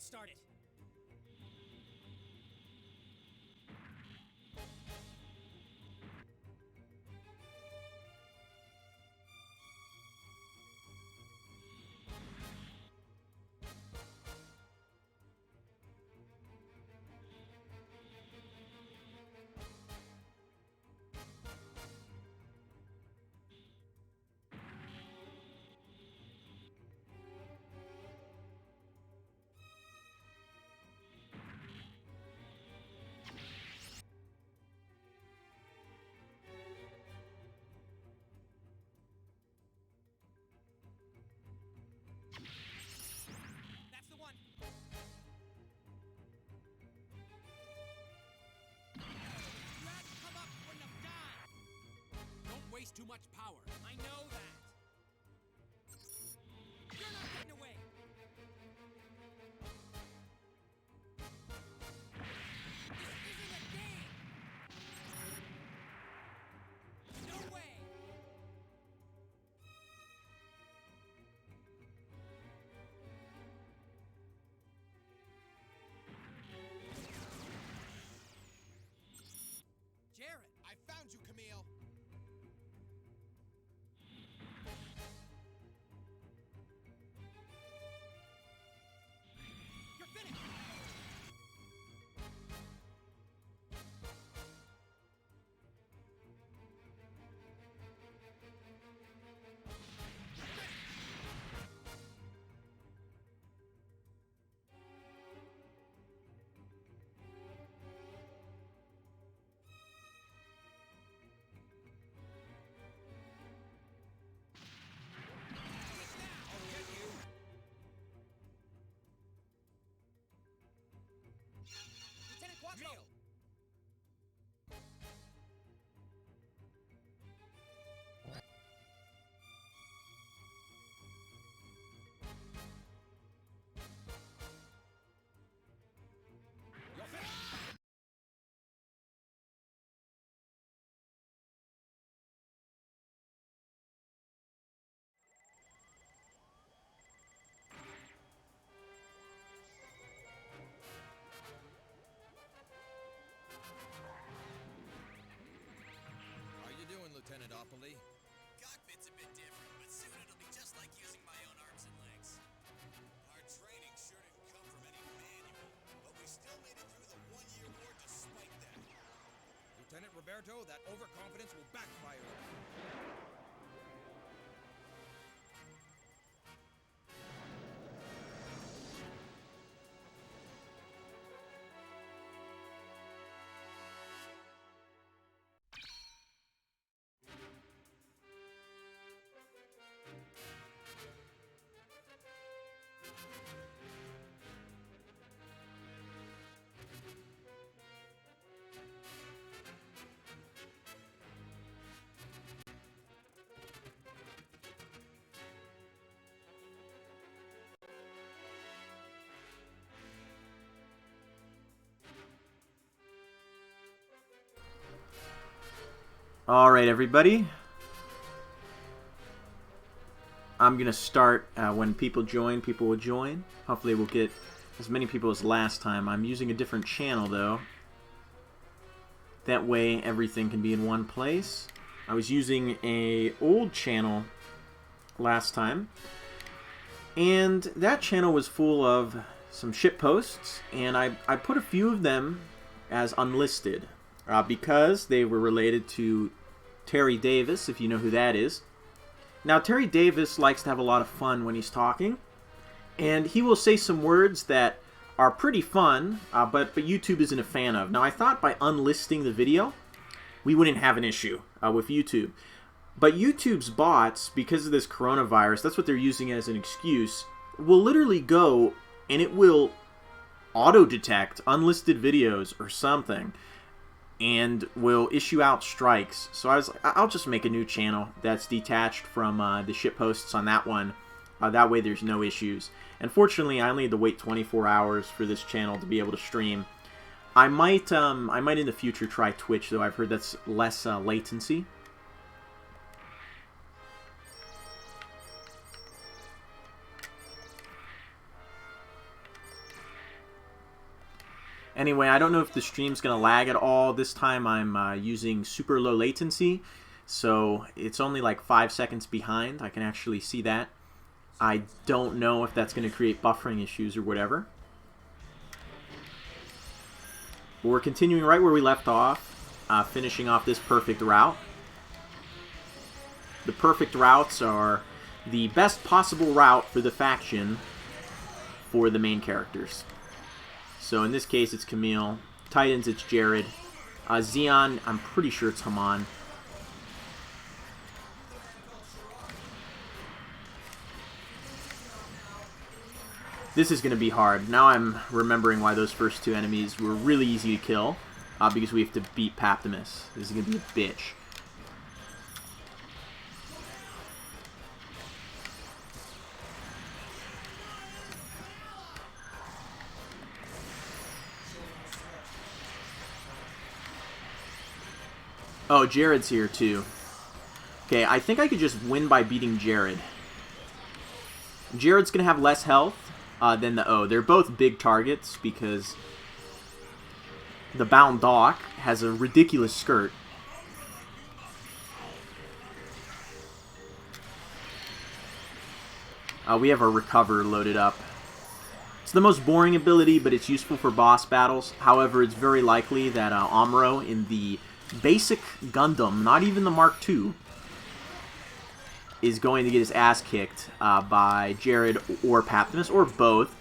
started. That's the one. If you hadn't come up, you wouldn't have died. Don't waste too much power. I know that. You're not getting away. This isn't a game. No way. Jared. I found you, Camille. You're finished. Lieutenant Quattro. Camille. You're finished. How you doing, Lieutenant Opoly? Cockpit's a bit different, but soon it'll be just like using my own arms and legs. Our training sure didn't come from any manual, but we still made it through the one-year war despite that. Lieutenant Roberto, that overconfidence will backfire. All right, everybody. I'm gonna start when people join. People will join. Hopefully, we'll get as many people as last time. I'm using a different channel though. That way, everything can be in one place. I was using a old channel last time, and that channel was full of some ship posts, and I put a few of them as unlisted because they were related to Terry Davis, if you know who that is. Now, Terry Davis likes to have a lot of fun when he's talking, and he will say some words that are pretty fun, but YouTube isn't a fan of. Now, I thought by unlisting the video, we wouldn't have an issue with YouTube. But YouTube's bots, because of this coronavirus, that's what they're using as an excuse, will literally go and it will auto-detect unlisted videos or something, and will issue out strikes. So I was like, I'll just make a new channel that's detached from the ship posts on that one. That way there's no issues. Unfortunately, I only had to wait 24 hours for this channel to be able to stream. I might in the future try Twitch, though. I've heard that's less latency. Anyway, I don't know if the stream's going to lag at all. This time I'm using super low latency, so it's only like 5 seconds behind. I can actually see that. I don't know if that's going to create buffering issues or whatever. But we're continuing right where we left off, finishing off this perfect route. The perfect routes are the best possible route for the faction for the main characters. So in this case, it's Camille. Titans, it's Jared. Xeon, I'm pretty sure it's Haman. This is going to be hard. Now I'm remembering why those first two enemies were really easy to kill. Because we have to beat Paptimus. This is going to be a bitch. Oh, Jared's here too. Okay, I think I could just win by beating Jared. Jared's going to have less health than the O. They're both big targets because the Bound Dock has a ridiculous skirt. We have our Recover loaded up. It's the most boring ability, but it's useful for boss battles. However, it's very likely that Amuro in the basic Gundam, not even the Mark II, is going to get his ass kicked by Jared or Paptimus, or both.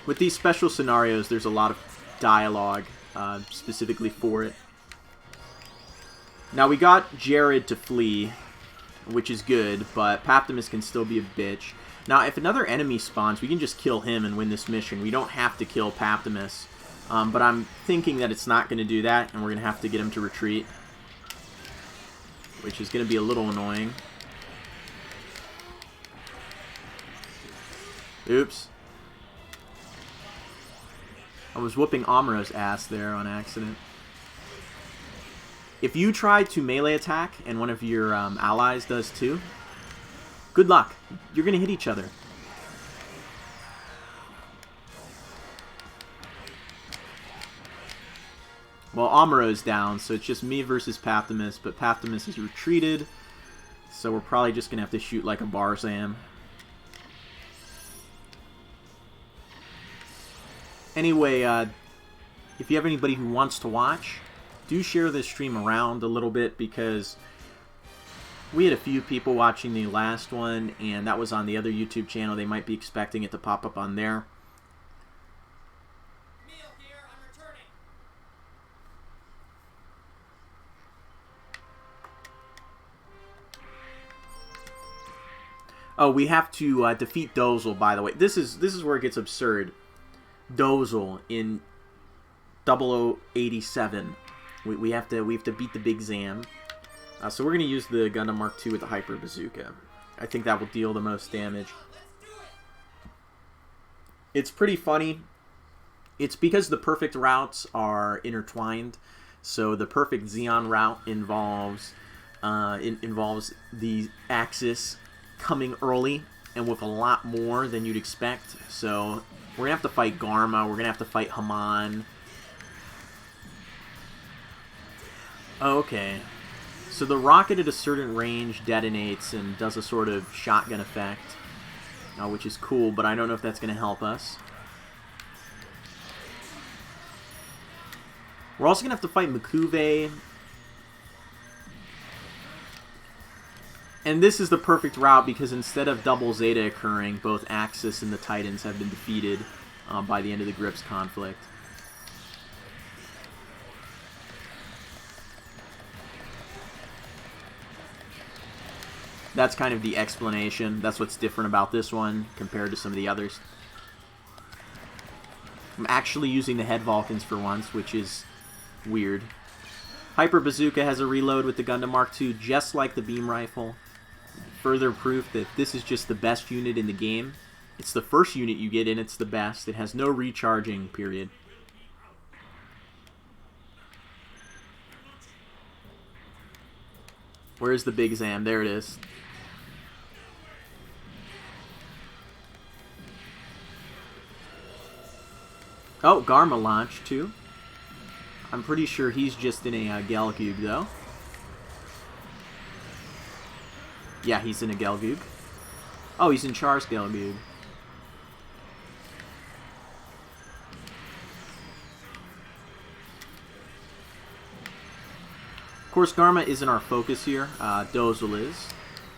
With these special scenarios, there's a lot of dialogue specifically for it. Now, we got Jared to flee, which is good, but Paptimus can still be a bitch. Now, if another enemy spawns, we can just kill him and win this mission. We don't have to kill Paptimus, but I'm thinking that it's not going to do that, and we're going to have to get him to retreat, which is going to be a little annoying. Oops. I was whooping Amuro's ass there on accident. If you try to melee attack, and one of your allies does too, good luck. You're going to hit each other. Well, Amuro's down, so it's just me versus Paptimus, but Paptimus is retreated, so we're probably just going to have to shoot like a Barzam. Anyway, if you have anybody who wants to watch, do share this stream around a little bit, because we had a few people watching the last one, and that was on the other YouTube channel. They might be expecting it to pop up on there. Meal here, I'm returning. Oh, we have to defeat Dozel, by the way. This is where it gets absurd. Dozel in 0087. We have to beat the Big Zam. So we're going to use the Gundam Mark II with the Hyper Bazooka. I think that will deal the most damage. It's pretty funny. It's because the perfect routes are intertwined. So the perfect Xeon route involves the Axis coming early and with a lot more than you'd expect. So we're going to have to fight Garma. We're going to have to fight Haman. Okay. So the rocket at a certain range detonates and does a sort of shotgun effect, which is cool, but I don't know if that's going to help us. We're also going to have to fight Mikuve. And this is the perfect route because instead of double Zeta occurring, both Axis and the Titans have been defeated by the end of the Grips conflict. That's kind of the explanation. That's what's different about this one compared to some of the others. I'm actually using the Head Vulcans for once, which is weird. Hyper Bazooka has a reload with the Gundam Mark II, just like the Beam Rifle. Further proof that this is just the best unit in the game. It's the first unit you get in, it's the best. It has no recharging period. Where's the Big Zam? There it is. Oh, Garma launched too. I'm pretty sure he's just in a Gelgoog though. Yeah, he's in a Gelgoog. Oh, he's in Char's Gelgoog. Of course, Garma isn't our focus here. Dozel is.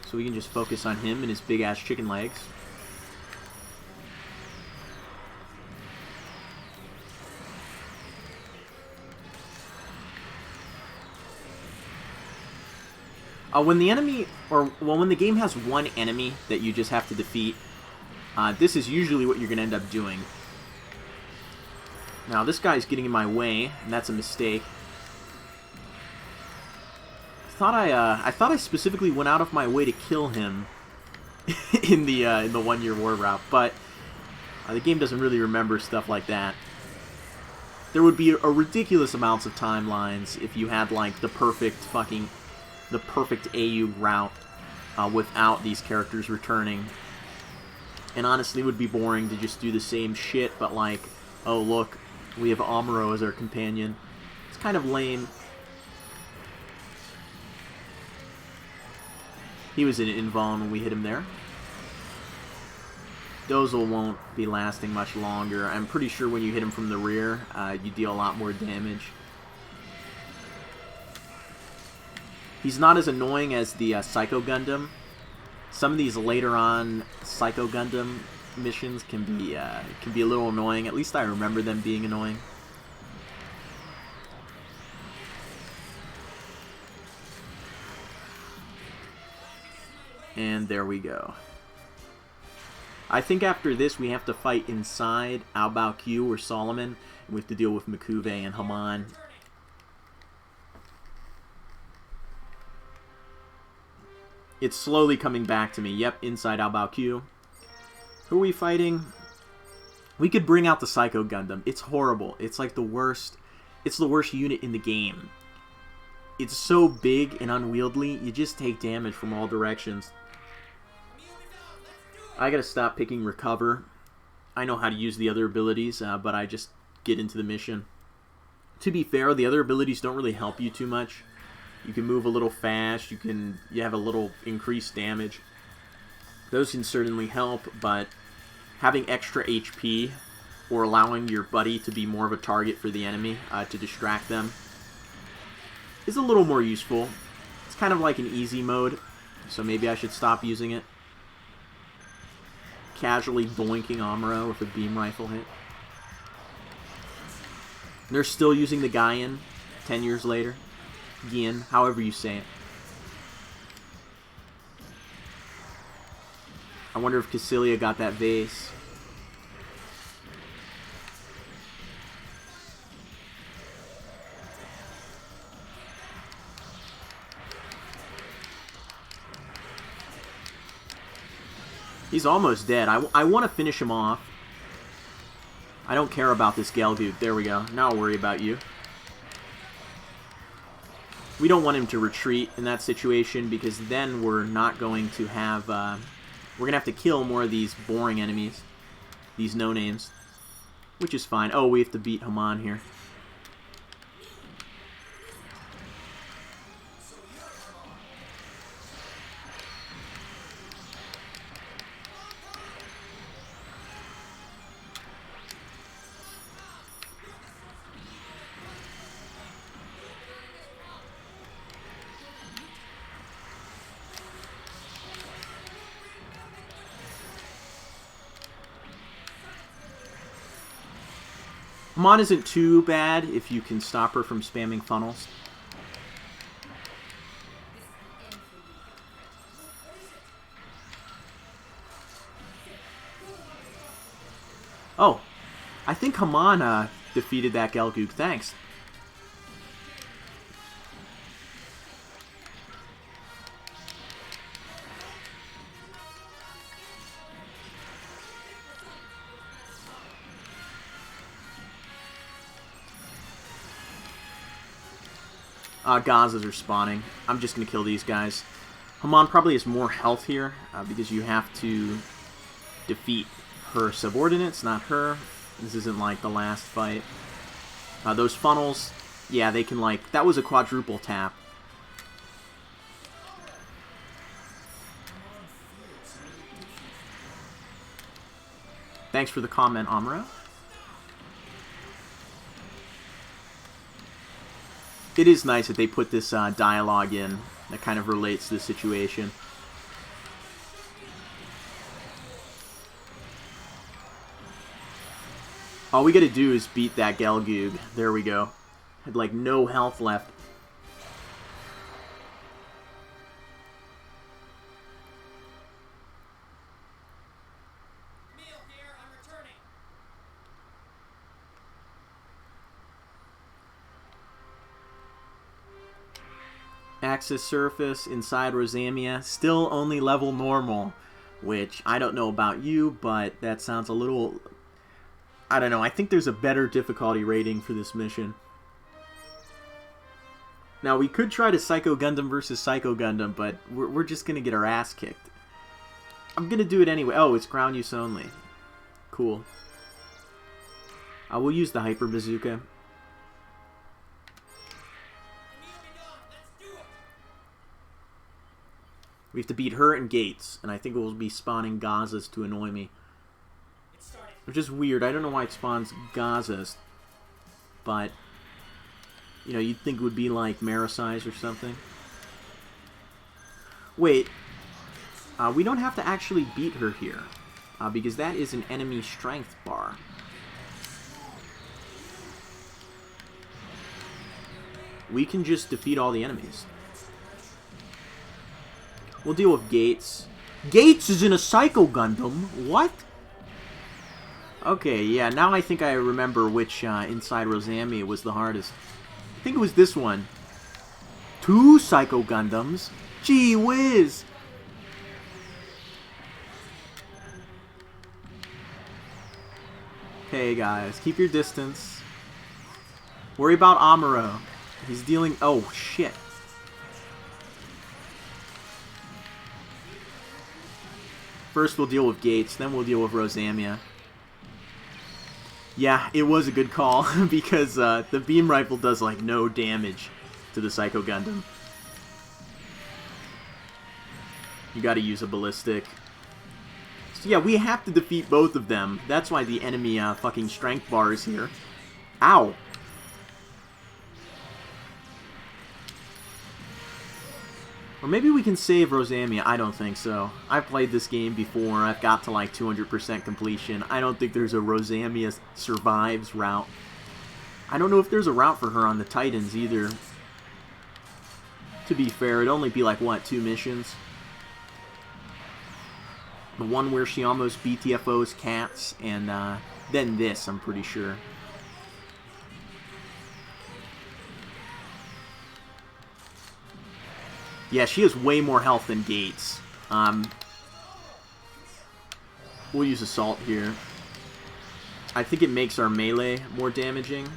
So we can just focus on him and his big-ass chicken legs. When the enemy, when the game has one enemy that you just have to defeat, this is usually what you're going to end up doing. Now, this guy's getting in my way, and that's a mistake. I thought I specifically went out of my way to kill him in the 1 year war route, but the game doesn't really remember stuff like that. There would be a ridiculous amounts of timelines if you had like the perfect AU route without these characters returning. And honestly, it would be boring to just do the same shit, but like, oh look, we have Amuro as our companion. It's kind of lame. He was in invuln when we hit him there. Dozel won't be lasting much longer. I'm pretty sure when you hit him from the rear, you deal a lot more damage. He's not as annoying as the Psycho Gundam. Some of these later on Psycho Gundam missions can be a little annoying. At least I remember them being annoying. And there we go. I think after this we have to fight inside Aobao Q or Solomon, and we have to deal with Mikuve and Haman. It's slowly coming back to me. Yep, inside Aobao Q. Who are we fighting? We could bring out the Psycho Gundam. It's horrible. It's like the worst. It's the worst unit in the game. It's so big and unwieldy, you just take damage from all directions. I gotta stop picking Recover. I know how to use the other abilities, but I just get into the mission. To be fair, the other abilities don't really help you too much. You can move a little fast, you have a little increased damage. Those can certainly help, but having extra HP or allowing your buddy to be more of a target for the enemy to distract them is a little more useful. It's kind of like an easy mode, so maybe I should stop using it. Casually doinking Amuro with a beam rifle hit. They're still using the Gaian 10 years later. Gian, however you say it. I wonder if Cassilia got that vase. He's almost dead. I want to finish him off. I don't care about this Gelgoog. There we go. Now I'll worry about you. We don't want him to retreat in that situation because then we're not going to have... we're going to have to kill more of these boring enemies. These no-names. Which is fine. Oh, we have to beat Haman here. Haman isn't too bad if you can stop her from spamming funnels. Oh, I think Haman defeated that Gelgoog. Thanks. Gazas are spawning. I'm just going to kill these guys. Haman probably has more health here because you have to defeat her subordinates, not her. This isn't like the last fight. Those funnels, yeah, they can like... That was a quadruple tap. Thanks for the comment, Amra. It is nice that they put this dialogue in that kind of relates to the situation. All we gotta do is beat that Gelgoog. There we go. Had like no health left. Meal here, I'm returning. Axis surface inside Rosamia. Still only level normal. Which, I don't know about you, but that sounds a little... I don't know, I think there's a better difficulty rating for this mission. Now, we could try to Psycho Gundam versus Psycho Gundam, but we're just going to get our ass kicked. I'm going to do it anyway. Oh, it's ground use only. Cool. We'll use the Hyper Bazooka. The meal be done. Let's do it. We have to beat her and Gates, and I think it will be spawning Gazas to annoy me. It started. Which is weird. I don't know why it spawns Gazas, but... You know, you'd think it would be like Marisize or something. Wait. We don't have to actually beat her here. Because that is an enemy strength bar. We can just defeat all the enemies. We'll deal with Gates. Gates is in a Psycho Gundam? What? Okay, yeah, now I think I remember which inside Rosamia was the hardest. I think it was this one. 2 Psycho Gundams? Gee whiz! Okay, guys, keep your distance. Worry about Amuro. He's dealing... Oh, shit. First we'll deal with Gates, then we'll deal with Rosamia. Yeah, it was a good call, because the beam rifle does, like, no damage to the Psycho Gundam. You gotta use a ballistic. So yeah, we have to defeat both of them. That's why the enemy fucking strength bar is here. Ow! Or maybe we can save Rosamia. I don't think so. I've played this game before. I've got to like 200% completion. I don't think there's a Rosamia survives route. I don't know if there's a route for her on the Titans either. To be fair, it'd only be like, what, 2 missions? The one where she almost BTFOs cats, and then this, I'm pretty sure. Yeah, she has way more health than Gates. We'll use Assault here. I think it makes our melee more damaging.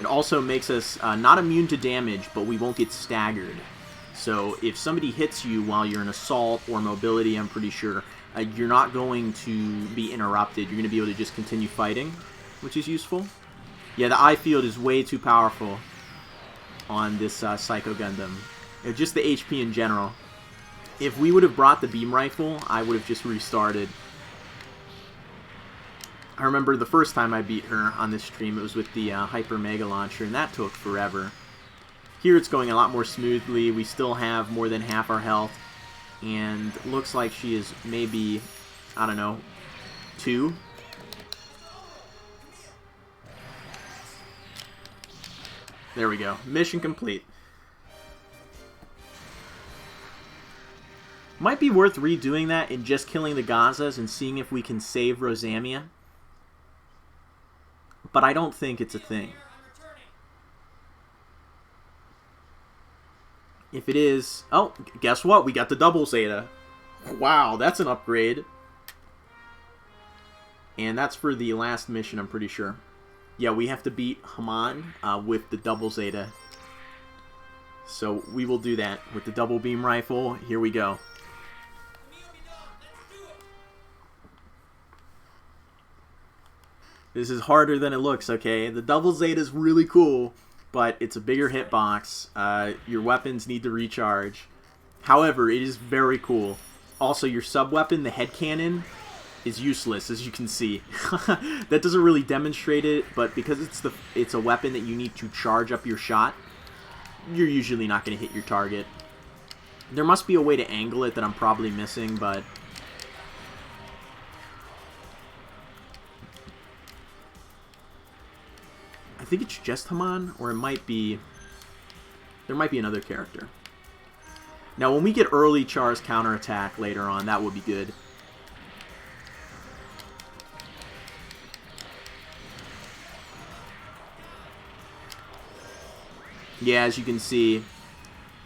It also makes us not immune to damage, but we won't get staggered. So if somebody hits you while you're in Assault or Mobility, I'm pretty sure, you're not going to be interrupted. You're going to be able to just continue fighting, which is useful. Yeah, the eye field is way too powerful on this Psycho Gundam. Just the HP in general. If we would have brought the beam rifle, I would have just restarted. I remember the first time I beat her on this stream, it was with the Hyper Mega Launcher, and that took forever. Here it's going a lot more smoothly. We still have more than half our health, and looks like she is maybe, I don't know, 2. There we go. Mission complete. Might be worth redoing that and just killing the Gazas and seeing if we can save Rosamia. But I don't think it's a thing. If it is... Oh, guess what? We got the double Zeta. Wow, that's an upgrade. And that's for the last mission, I'm pretty sure. Yeah, we have to beat Haman with the double Zeta. So we will do that with the double beam rifle. Here we go. This is harder than it looks, okay? The double Zeta is really cool, but it's a bigger hitbox. Your weapons need to recharge. However, it is very cool. Also, your sub-weapon, the head cannon, is useless, as you can see. That doesn't really demonstrate it, but because it's a weapon that you need to charge up your shot, you're usually not going to hit your target. There must be a way to angle it that I'm probably missing, but... I think it's just Haman, or it might be... There might be another character. Now, when we get early Char's counterattack later on, that would be good. Yeah, as you can see,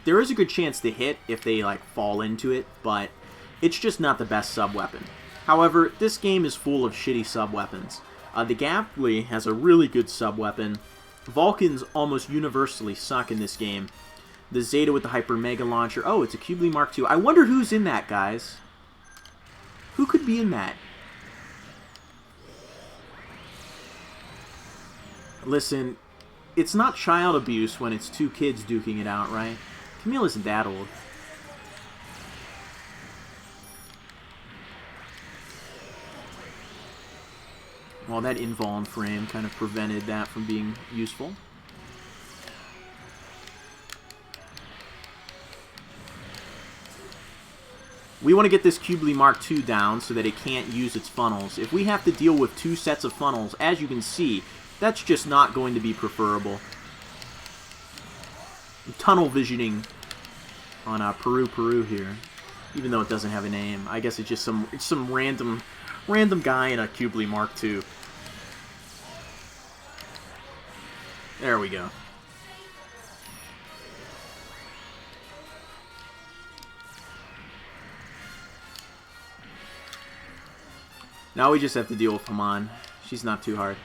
there is a good chance to hit if they, like, fall into it, but it's just not the best sub-weapon. However, this game is full of shitty sub-weapons. The Ghastly has a really good sub-weapon. Vulcans almost universally suck in this game. The Zeta with the Hyper Mega Launcher. Oh, it's a Cubely Mark II. I wonder who's in that, guys. Who could be in that? Listen, it's not child abuse when it's two kids duking it out, right? Camille isn't that old. Well, that invuln frame kind of prevented that from being useful. We want to get this Cubely Mark II down so that it can't use its funnels. If we have to deal with two sets of funnels, as you can see, that's just not going to be preferable. I'm tunnel visioning on Peru here, even though it doesn't have a name. I guess it's just some random guy in a Cubely Mark II. There we go. Now we just have to deal with Haman. She's not too hard.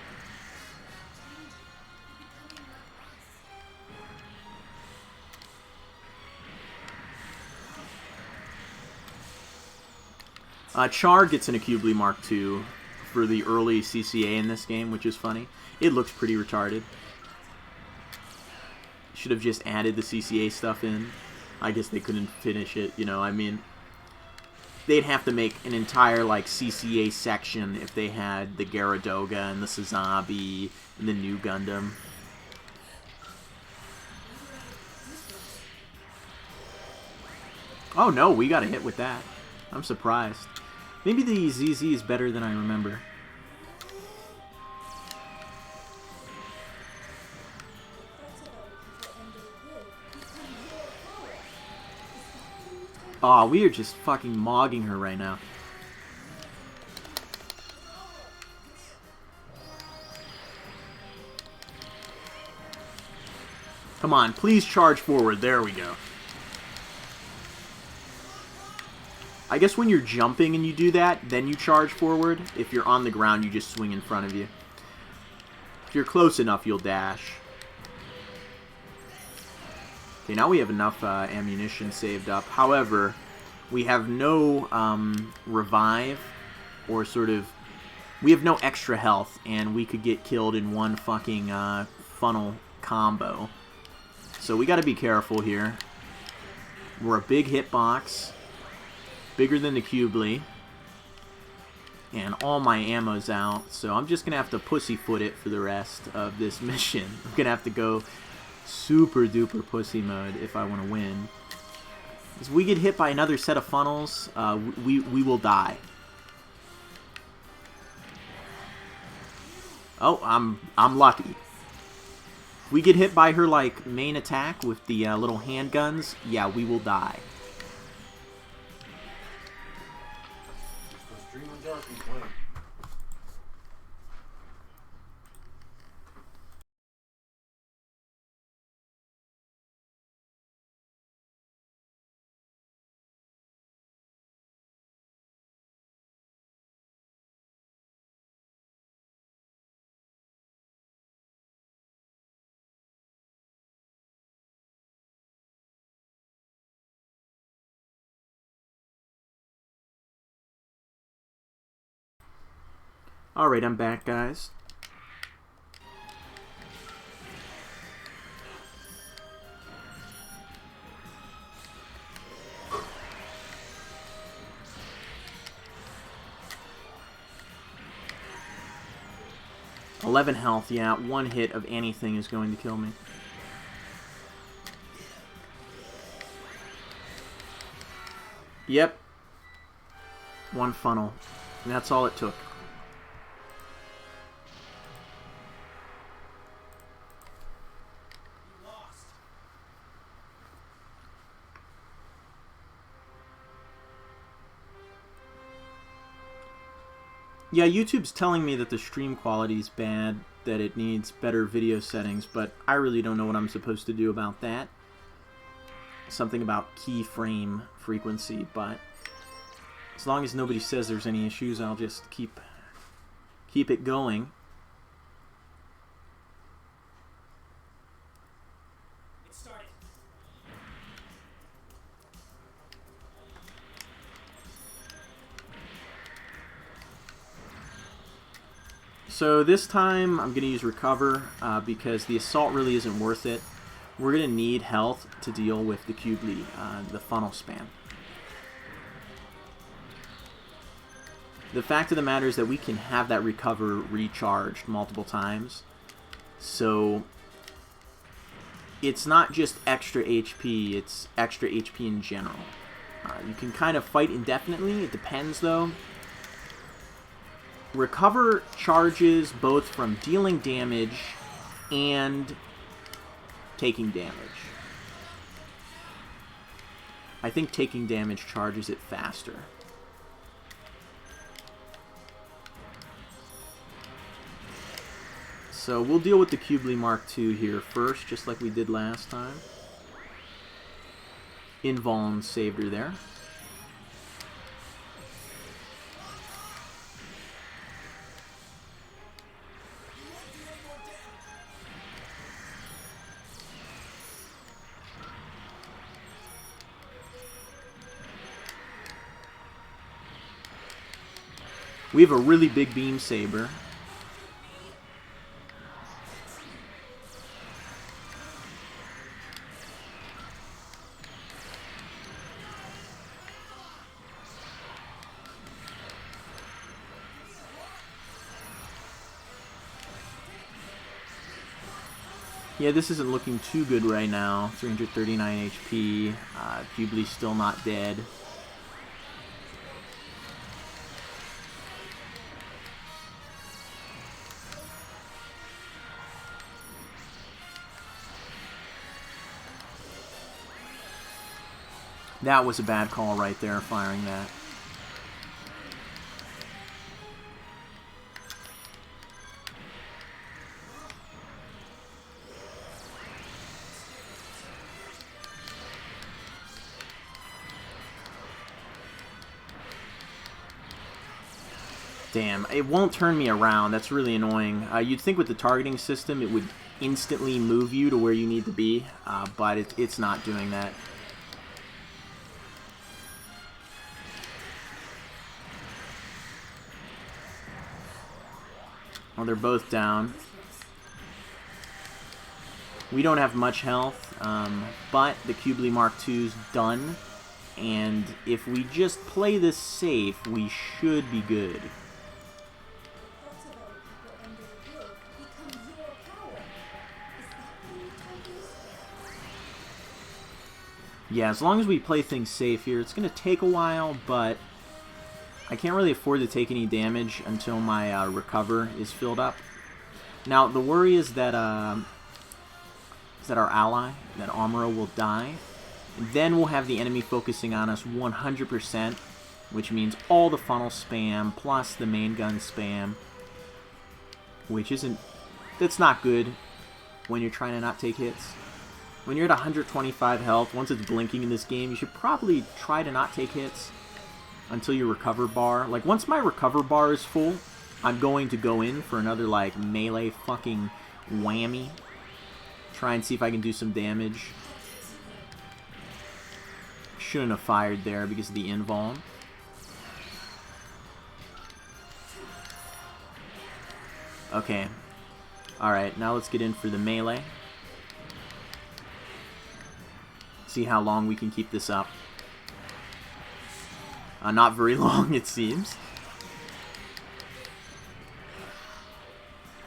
Char gets in a Cubely Mark II for the early CCA in this game, which is funny. It looks pretty retarded. Should have just added the CCA stuff in. I guess they couldn't finish it, you know, I mean... They'd have to make an entire, like, CCA section if they had the Gyaradoga and the Sazabi and the new Gundam. Oh no, we got a hit with that. I'm surprised. Maybe the ZZ is better than I remember. Aw, we are just fucking mogging her right now. Come on, please charge forward. There we go. I guess when you're jumping and you do that, then you charge forward. If you're on the ground, you just swing in front of you. If you're close enough, you'll dash. Okay, now we have enough ammunition saved up. However, we have no revive or sort of... We have no extra health, and we could get killed in one fucking funnel combo. So we got to be careful here. We're a big hitbox. Bigger than the Cubely. And all my ammo's out, so I'm just going to have to pussyfoot it for the rest of this mission. I'm going to have to go super duper pussy mode if I want to win. As we get hit by another set of funnels, we will die. Oh, I'm lucky. If we get hit by her like main attack with the little handguns, yeah, we will die. Alright, I'm back, guys. $11 health, yeah. One hit of anything is going to kill me. Yep. One funnel. And that's all it took. Yeah, YouTube's telling me that the stream quality is bad, that it needs better video settings, but I really don't know what I'm supposed to do about that. Something about keyframe frequency, but as long as nobody says there's any issues, I'll just keep it going. So this time I'm going to use Recover because the Assault really isn't worth it. We're going to need health to deal with the Cubely, the funnel spam. The fact of the matter is that we can have that Recover recharged multiple times. So it's not just extra HP, it's extra HP in general. You can kind of fight indefinitely, it depends though. Recover charges both from dealing damage and taking damage. I think taking damage charges it faster. So we'll deal with the Cubely Mark II here first, just like we did last time. Invuln saved her there. We have a really big beam saber. Yeah, this isn't looking too good right now. 339 HP. Cubely's still not dead. That was a bad call right there, firing that. Damn, it won't turn me around. That's really annoying. You'd think with the targeting system it would instantly move you to where you need to be, but it's not doing that. Well, they're both down. We don't have much health, but the Cubely Mark II's done. And if we just play this safe, we should be good. Yeah, as long as we play things safe here, it's going to take a while, but I can't really afford to take any damage until my Recover is filled up. Now, the worry is that our ally, that Amuro, will die. And then we'll have the enemy focusing on us 100%, which means all the funnel spam plus the main gun spam, which isn't... that's not good when you're trying to not take hits. When you're at 125 health, once it's blinking in this game, you should probably try to not take hits until your Recover bar. Like, once my Recover bar is full, I'm going to go in for another, like, melee fucking whammy. Try and see if I can do some damage. Shouldn't have fired there because of the invuln. Okay. Alright, now let's get in for the melee. See how long we can keep this up. Not very long, it seems.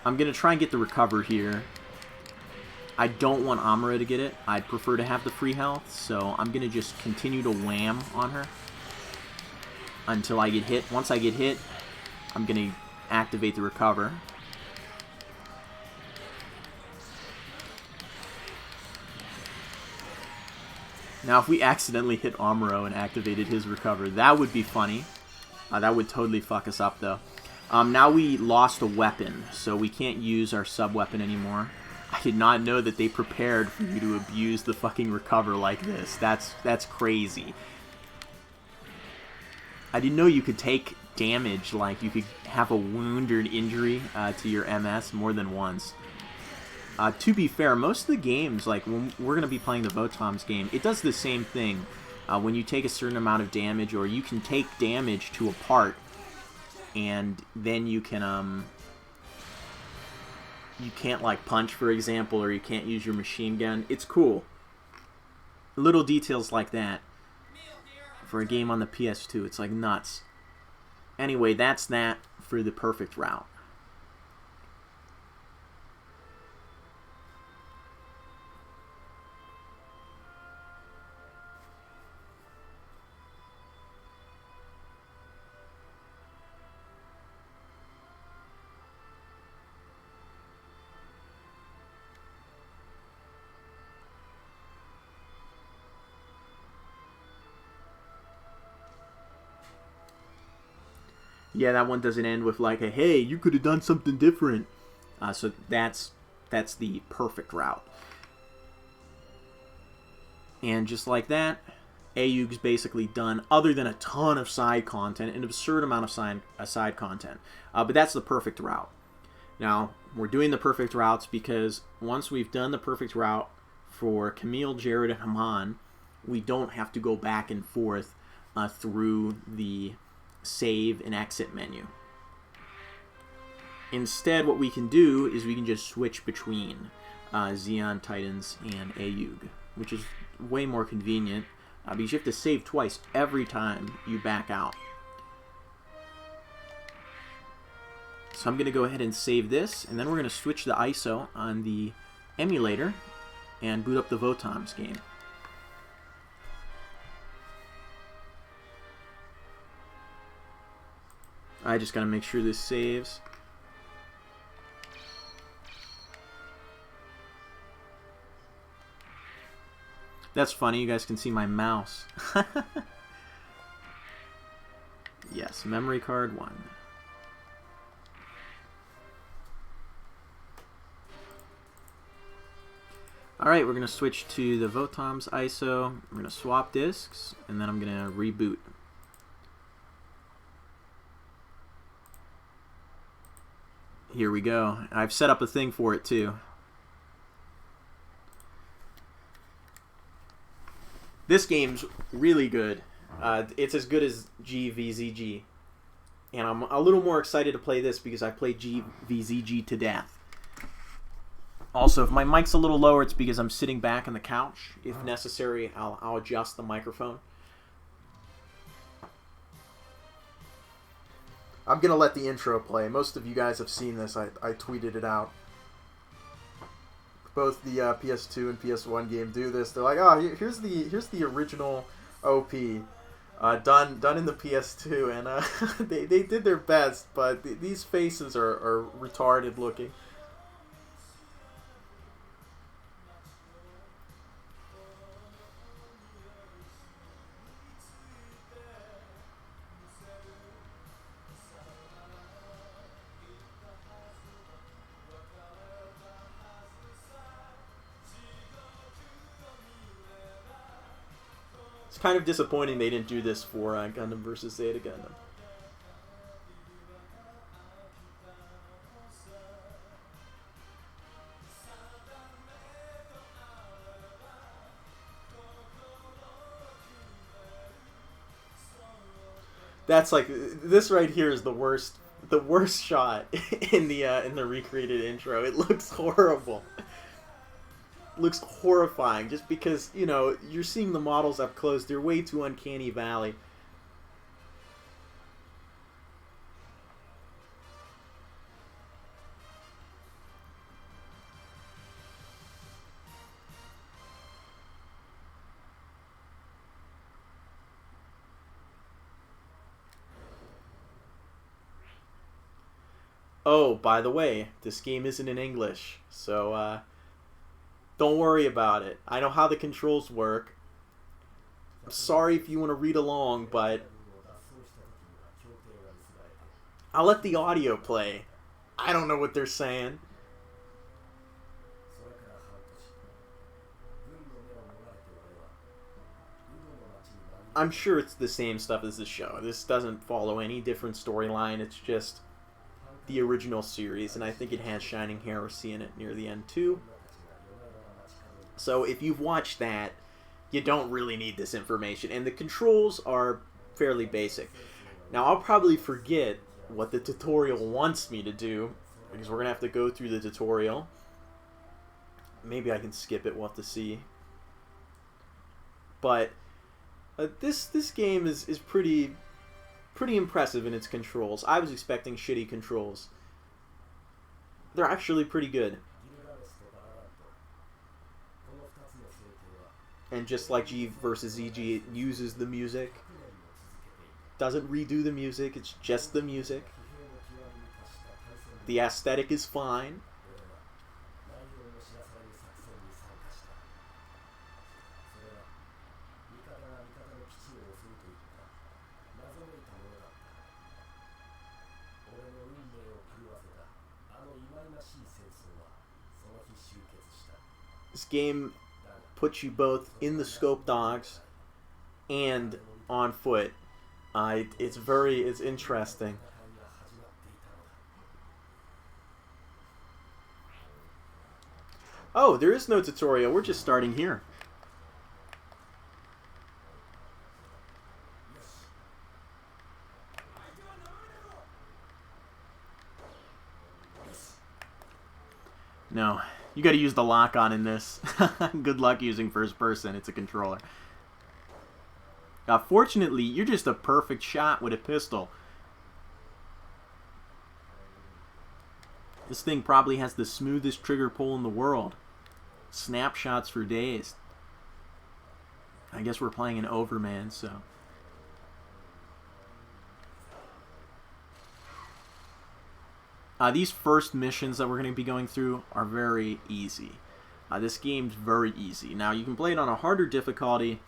I'm going to try and get the recover here. I don't want Amuro to get it. I'd prefer to have the free health, so I'm going to just continue to wham on her until I get hit. Once I get hit, I'm going to activate the recover. Now, if we accidentally hit Amuro and activated his recover, that would be funny. That would totally fuck us up, though. Now we lost a weapon, so we can't use our sub-weapon anymore. I did not know that they prepared for you to abuse the fucking recover like this. That's crazy. I didn't know you could take damage, like you could have a wound or an injury to your MS more than once. To be fair, most of the games, like when we're going to be playing the VOTOMS game, it does the same thing. When you take a certain amount of damage, or you can take damage to a part, and then you can, you can't like punch, for example, or you can't use your machine gun. It's cool. Little details like that for a game on the PS2, it's like nuts. Anyway, that's that for the perfect route. Yeah, that one doesn't end with like a, hey, you could have done something different. So that's the perfect route. And just like that, Ayug's basically done, other than a ton of side content, an absurd amount of side content. But that's the perfect route. Now, we're doing the perfect routes because once we've done the perfect route for Camille, Jared, and Haman, we don't have to go back and forth through the save and exit menu. Instead, what we can do is we can just switch between Xeon, Titans, and Ayug, which is way more convenient because you have to save twice every time you back out. So I'm going to go ahead and save this, and then we're going to switch the ISO on the emulator and boot up the VOTOMS game. I just got to make sure this saves. That's funny, you guys can see my mouse. Yes, memory card 1. Alright, we're going to switch to the VOTOMS ISO. I'm going to swap disks, and then I'm going to reboot. Here we go. I've set up a thing for it too. This game's really good. It's as good as GvZG. And I'm a little more excited to play this because I played GvZG to death. Also, if my mic's a little lower, it's because I'm sitting back on the couch. If necessary, I'll adjust the microphone. I'm going to let the intro play. Most of you guys have seen this. I tweeted it out. Both the PS2 and PS1 game do this. They're like, oh, here's the original OP done in the PS2, and they did their best, but these faces are retarded looking. It's kind of disappointing they didn't do this for Gundam vs. Zeta Gundam. That's like, this right here is the worst the worst shot in the recreated intro. It looks horrible. Looks horrifying just because, you know, you're seeing the models up close. They're way too uncanny valley. Oh, by the way, this game isn't in English, so don't worry about it. I know how the controls work. I'm sorry if you want to read along, but I'll let the audio play. I don't know what they're saying. I'm sure it's the same stuff as the show. This doesn't follow any different storyline. It's just the original series, and I think it has Shining Heresy in it near the end too. So if you've watched that, you don't really need this information, and the controls are fairly basic. Now I'll probably forget what the tutorial wants me to do, because we're gonna have to go through the tutorial. Maybe I can skip it, we'll have to see. But this game is pretty impressive in its controls. I was expecting shitty controls. They're actually pretty good. And just like GvZG, it uses the music. Doesn't redo the music, it's just the music. The aesthetic is fine. This game puts you both in the scope dogs and on foot. It's interesting. Oh, there is no tutorial. We're just starting here. No. You gotta use the lock-on in this. Good luck using first person. It's a controller. Fortunately, you're just a perfect shot with a pistol. This thing probably has the smoothest trigger pull in the world. Snapshots for days. I guess we're playing an Overman, so... these first missions that we're going to be going through are very easy. This game's very easy. Now, you can play it on a harder difficulty.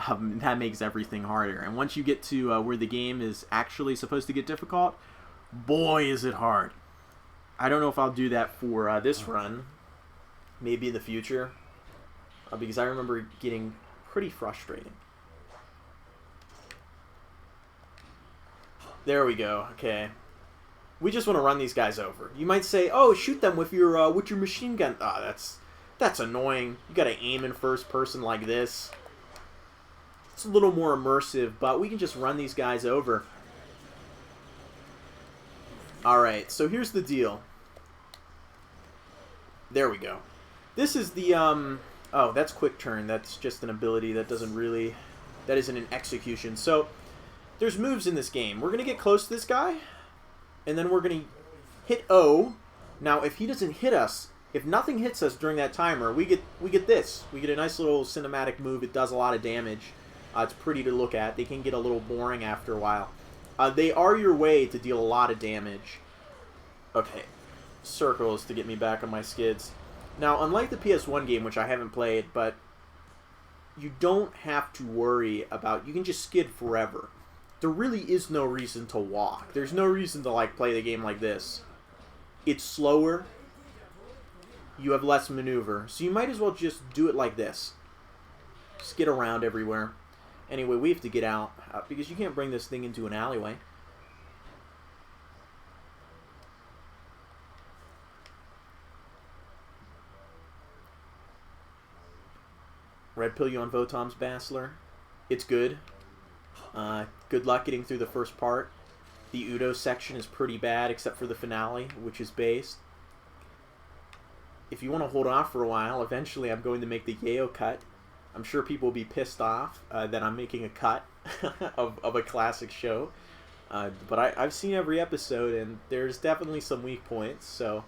That makes everything harder. And once you get to where the game is actually supposed to get difficult, boy, is it hard. I don't know if I'll do that for this run. Maybe in the future. Because I remember getting pretty frustrating. There we go. Okay. We just want to run these guys over. You might say, "Oh, shoot them with your machine gun." Ah, that's annoying. You got to aim in first person like this. It's a little more immersive, but we can just run these guys over. All right, so here's the deal. There we go. This is the oh, that's quick turn. That's just an ability that doesn't really, that isn't an execution. So there's moves in this game. We're gonna get close to this guy. And then we're going to hit O. Now, if he doesn't hit us, if nothing hits us during that timer, we get this. We get a nice little cinematic move. It does a lot of damage. It's pretty to look at. They can get a little boring after a while. They are your way to deal a lot of damage. Okay. Circles to get me back on my skids. Now, unlike the PS1 game, which I haven't played, but you don't have to worry about... You can just skid forever. There really is no reason to walk. There's no reason to play the game like this. It's slower. You have less maneuver. So you might as well just do it like this. Skid around everywhere. Anyway, we have to get out because you can't bring this thing into an alleyway. Red pill you on VOTOMS, Bassler. It's good. Good luck getting through the first part. The Udo section is pretty bad, except for the finale, which is based. If you want to hold off for a while, eventually I'm going to make the Yayo cut. I'm sure people will be pissed off that I'm making a cut of a classic show. But I've seen every episode, and there's definitely some weak points, so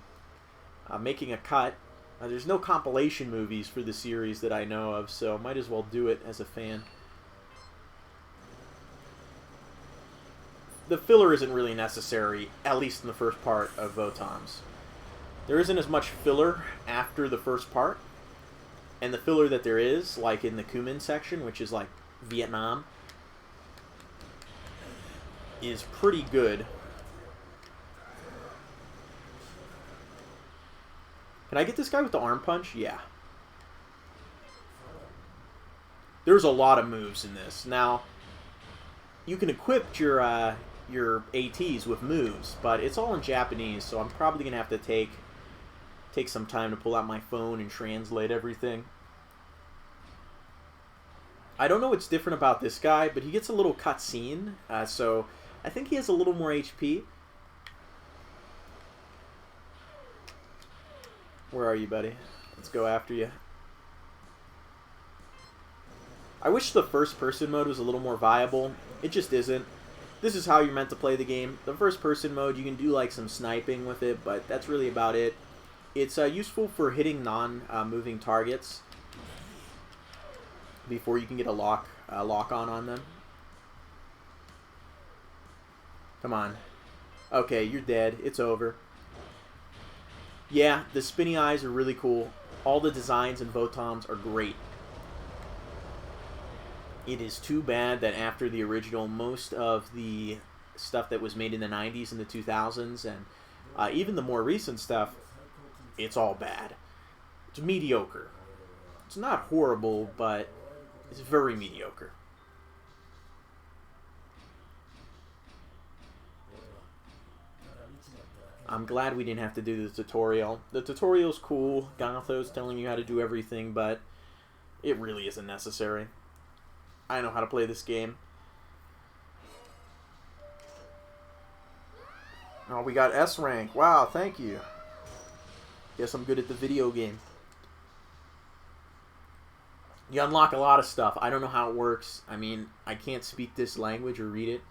I'm making a cut. There's no compilation movies for the series that I know of, so might as well do it as a fan. The filler isn't really necessary, at least in the first part of VOTOMS. There isn't as much filler after the first part, and the filler that there is, like in the Cumin section, which is like Vietnam, is pretty good. Can I get this guy with the arm punch? Yeah. There's a lot of moves in this. Now, you can equip your ATs with moves, but it's all in Japanese, so I'm probably going to have to take some time to pull out my phone and translate everything. I don't know what's different about this guy, but he gets a little cutscene, so I think he has a little more HP. Where are you, buddy? Let's go after you. I wish the first-person mode was a little more viable. It just isn't. This is how you're meant to play the game. The first-person mode, you can do like some sniping with it, but that's really about it. It's useful for hitting non-moving targets before you can get a lock-on on them. Come on. Okay, you're dead. It's over. Yeah, the spinny eyes are really cool. All the designs in VOTOMS are great. It is too bad that after the original, most of the stuff that was made in the 90s and the 2000s, and even the more recent stuff, it's all bad. It's mediocre. It's not horrible, but it's very mediocre. I'm glad we didn't have to do the tutorial. The tutorial's cool. Gotho's telling you how to do everything, but it really isn't necessary. I know how to play this game. Oh, we got S rank. Wow, thank you. Guess I'm good at the video game. You unlock a lot of stuff. I don't know how it works. I mean, I can't speak this language or read it.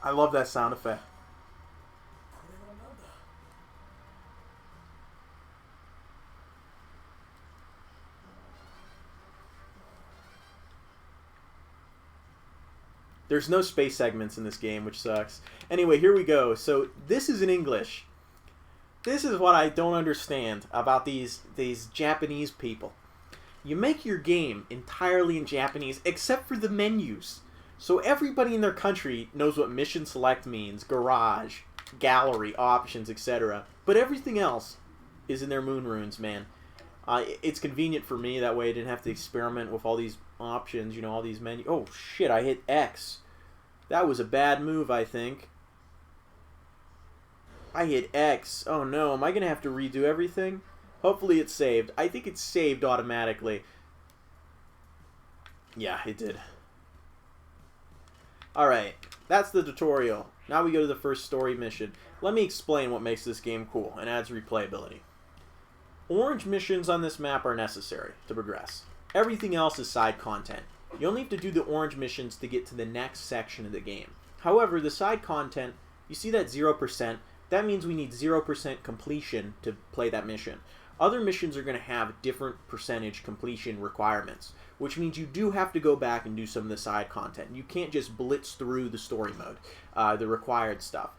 I love that sound effect. There's no space segments in this game, which sucks. Anyway, here we go. So this is in English. This is what I don't understand about these Japanese people. You make your game entirely in Japanese, except for the menus. So everybody in their country knows what mission select means, garage, gallery, options, etc. But everything else is in their moon runes, man. It's convenient for me, that way I didn't have to experiment with all these options, you know, all these menus. Oh shit, I hit X. That was a bad move, I think. I hit X. Oh no, am I going to have to redo everything? Hopefully it's saved. I think it's saved automatically. Yeah, it did. Alright, that's the tutorial. Now we go to the first story mission. Let me explain what makes this game cool and adds replayability. Orange missions on this map are necessary to progress. Everything else is side content. You only have to do the orange missions to get to the next section of the game. However, the side content, you see that 0%, that means we need 0% completion to play that mission. Other missions are going to have different percentage completion requirements, which means you do have to go back and do some of the side content. You can't just blitz through the story mode, the required stuff.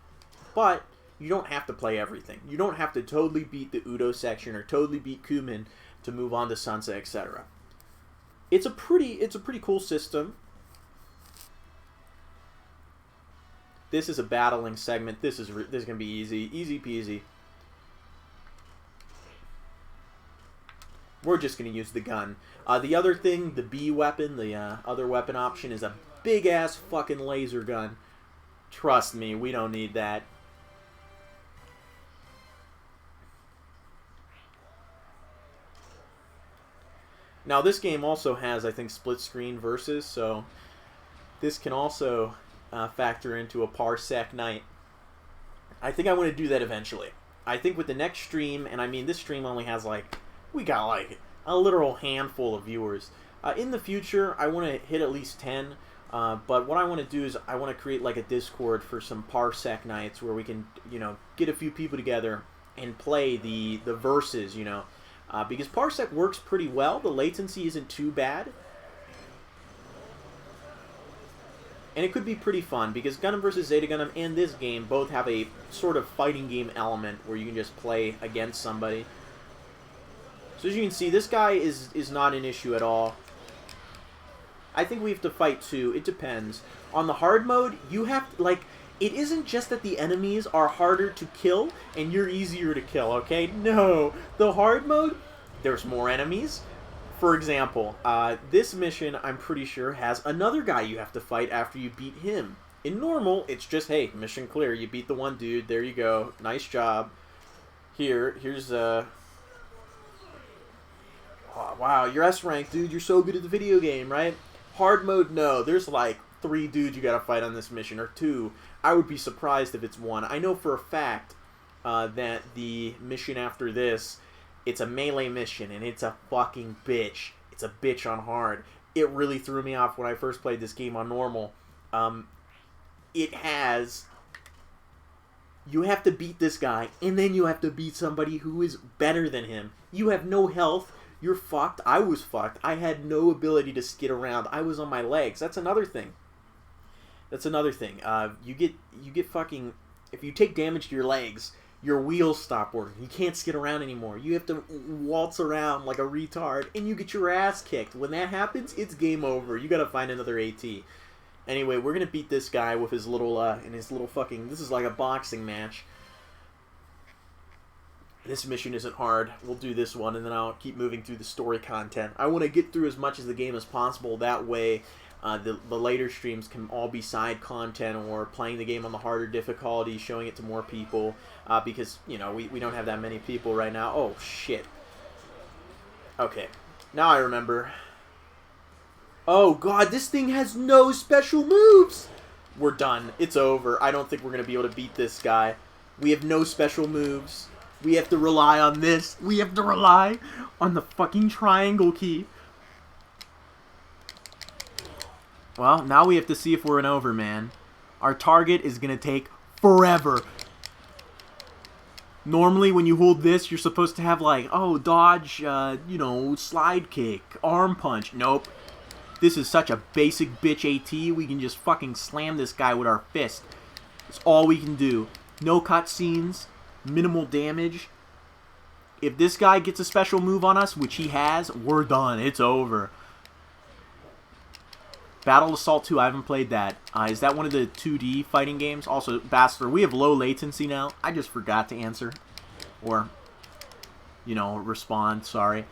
But you don't have to play everything. You don't have to totally beat the Udo section or totally beat Cumin to move on to Sunset, etc. It's a pretty cool system. This is a battling segment. This is gonna be easy peasy. We're just gonna use the gun. The other thing, the B weapon, the other weapon option, is a big ass fucking laser gun. Trust me, we don't need that. Now, this game also has, I think, split screen versus, so this can also factor into a parsec night. I think I want to do that eventually. I think with the next stream, and I mean, this stream only has, like, we got, like, a literal handful of viewers. In the future, I want to hit at least 10, but what I want to do is I want to create, like, a Discord for some parsec nights where we can, you know, get a few people together and play the verses, you know. Because parsec works pretty well. The latency isn't too bad. And it could be pretty fun, because Gundam vs. Zeta Gundam and this game both have a sort of fighting game element where you can just play against somebody. So as you can see, this guy is not an issue at all. I think we have to fight too. It depends. On the hard mode, you have to, like, it isn't just that the enemies are harder to kill and you're easier to kill, okay? No. The hard mode, there's more enemies. For example, this mission, I'm pretty sure, has another guy you have to fight after you beat him. In normal, it's just, hey, mission clear. You beat the one dude. There you go. Nice job. Here's oh, wow, you're S rank, dude. You're so good at the video game, right? Hard mode, no. There's like 3 dudes you gotta fight on this mission, or 2. I would be surprised if it's 1. I know for a fact that the mission after this, it's a melee mission, and it's a fucking bitch. It's a bitch on hard. It really threw me off when I first played this game on normal. It has... You have to beat this guy, and then you have to beat somebody who is better than him. You have no health. You're fucked. I was fucked. I had no ability to skid around. I was on my legs. That's another thing. That's another thing. You get fucking... If you take damage to your legs, your wheels stop working. You can't skid around anymore. You have to waltz around like a retard, and you get your ass kicked. When that happens, it's game over. You gotta find another AT. Anyway, we're gonna beat this guy with his little, fucking... This is like a boxing match. This mission isn't hard. We'll do this one, and then I'll keep moving through the story content. I want to get through as much of the game as possible. That way, the later streams can all be side content or playing the game on the harder difficulty, showing it to more people. Because, you know, we don't have that many people right now. Oh, shit. Okay. Now I remember. Oh, God, this thing has no special moves! We're done. It's over. I don't think we're going to be able to beat this guy. We have no special moves. We have to rely on this. We have to rely on the fucking triangle key. Well, now we have to see if we're an overman. Our target is going to take forever. Normally, when you hold this, you're supposed to have, like, oh, dodge, you know, slide kick, arm punch. Nope. This is such a basic bitch AT. We can just fucking slam this guy with our fist. That's all we can do. No cutscenes. Minimal damage. If this guy gets a special move on us, which he has, we're done. It's over. Battle Assault 2, I haven't played that. Is that one of the 2D fighting games? Also, Bastard, we have low latency now. I just forgot to answer. Or, you know, respond, sorry.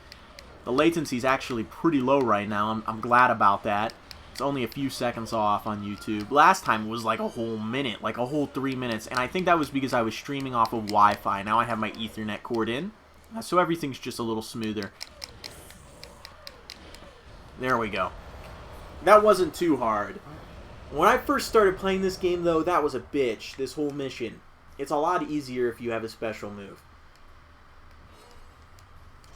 The latency is actually pretty low right now. I'm glad about that. It's only a few seconds off on YouTube. Last time it was like a whole minute, like a whole 3 minutes. And I think that was because I was streaming off of Wi-Fi. Now I have my Ethernet cord in. So everything's just a little smoother. There we go. That wasn't too hard. When I first started playing this game, though, that was a bitch. This whole mission. It's a lot easier if you have a special move.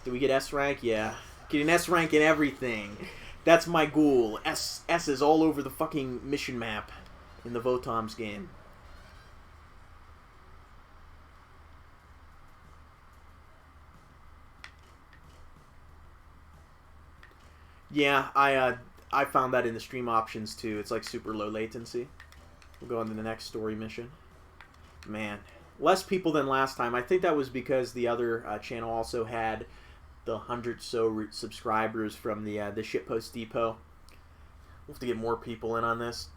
Did we get S rank? Yeah. Getting S rank in everything. That's my goal. S is all over the fucking mission map in the VOTOMS game. Yeah, I found that in the stream options too. It's like super low latency. We'll go on to the next story mission. Man, less people than last time. I think that was because the other channel also had the 100 so subscribers from the Shitpost Depot. We'll have to get more people in on this.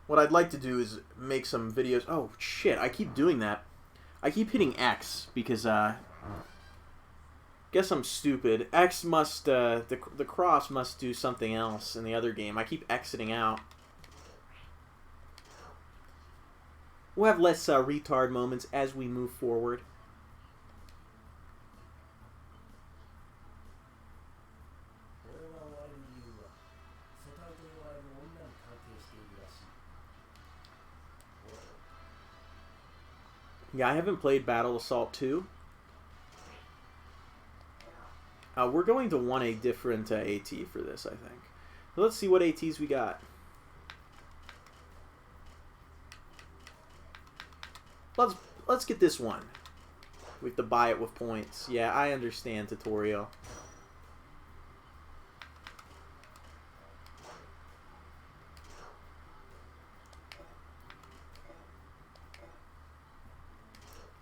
What I'd like to do is make some videos. Oh shit, I keep doing that. I keep hitting X because guess I'm stupid. X must the cross must do something else in the other game. I keep exiting out. We'll have less retard moments as we move forward. Yeah, I haven't played Battle Assault 2. We're going to want a different AT for this, I think. So let's see what ATs we got. Let's get this one. We have to buy it with points. Yeah, I understand, tutorial.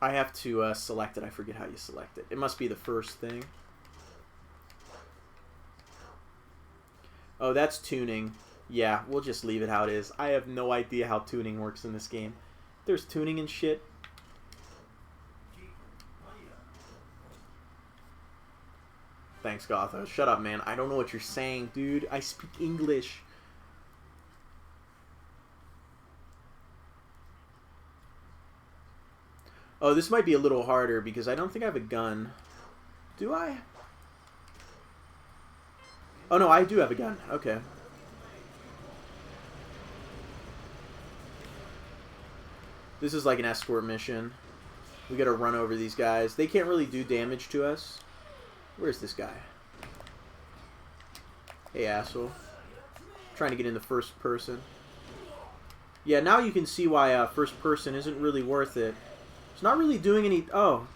I have to select it. I forget how you select it. It must be the first thing. Oh, that's tuning. Yeah, we'll just leave it how it is. I have no idea how tuning works in this game. There's tuning and shit. Thanks, Gotho. Shut up, man. I don't know what you're saying, dude. I speak English. Oh, this might be a little harder because I don't think I have a gun. Do I? Oh, no, I do have a gun. Okay. This is like an escort mission. We gotta run over these guys. They can't really do damage to us. Where's this guy? Hey, asshole. Trying to get into first person. Yeah, now you can see why first person isn't really worth it. It's not really doing any... Oh.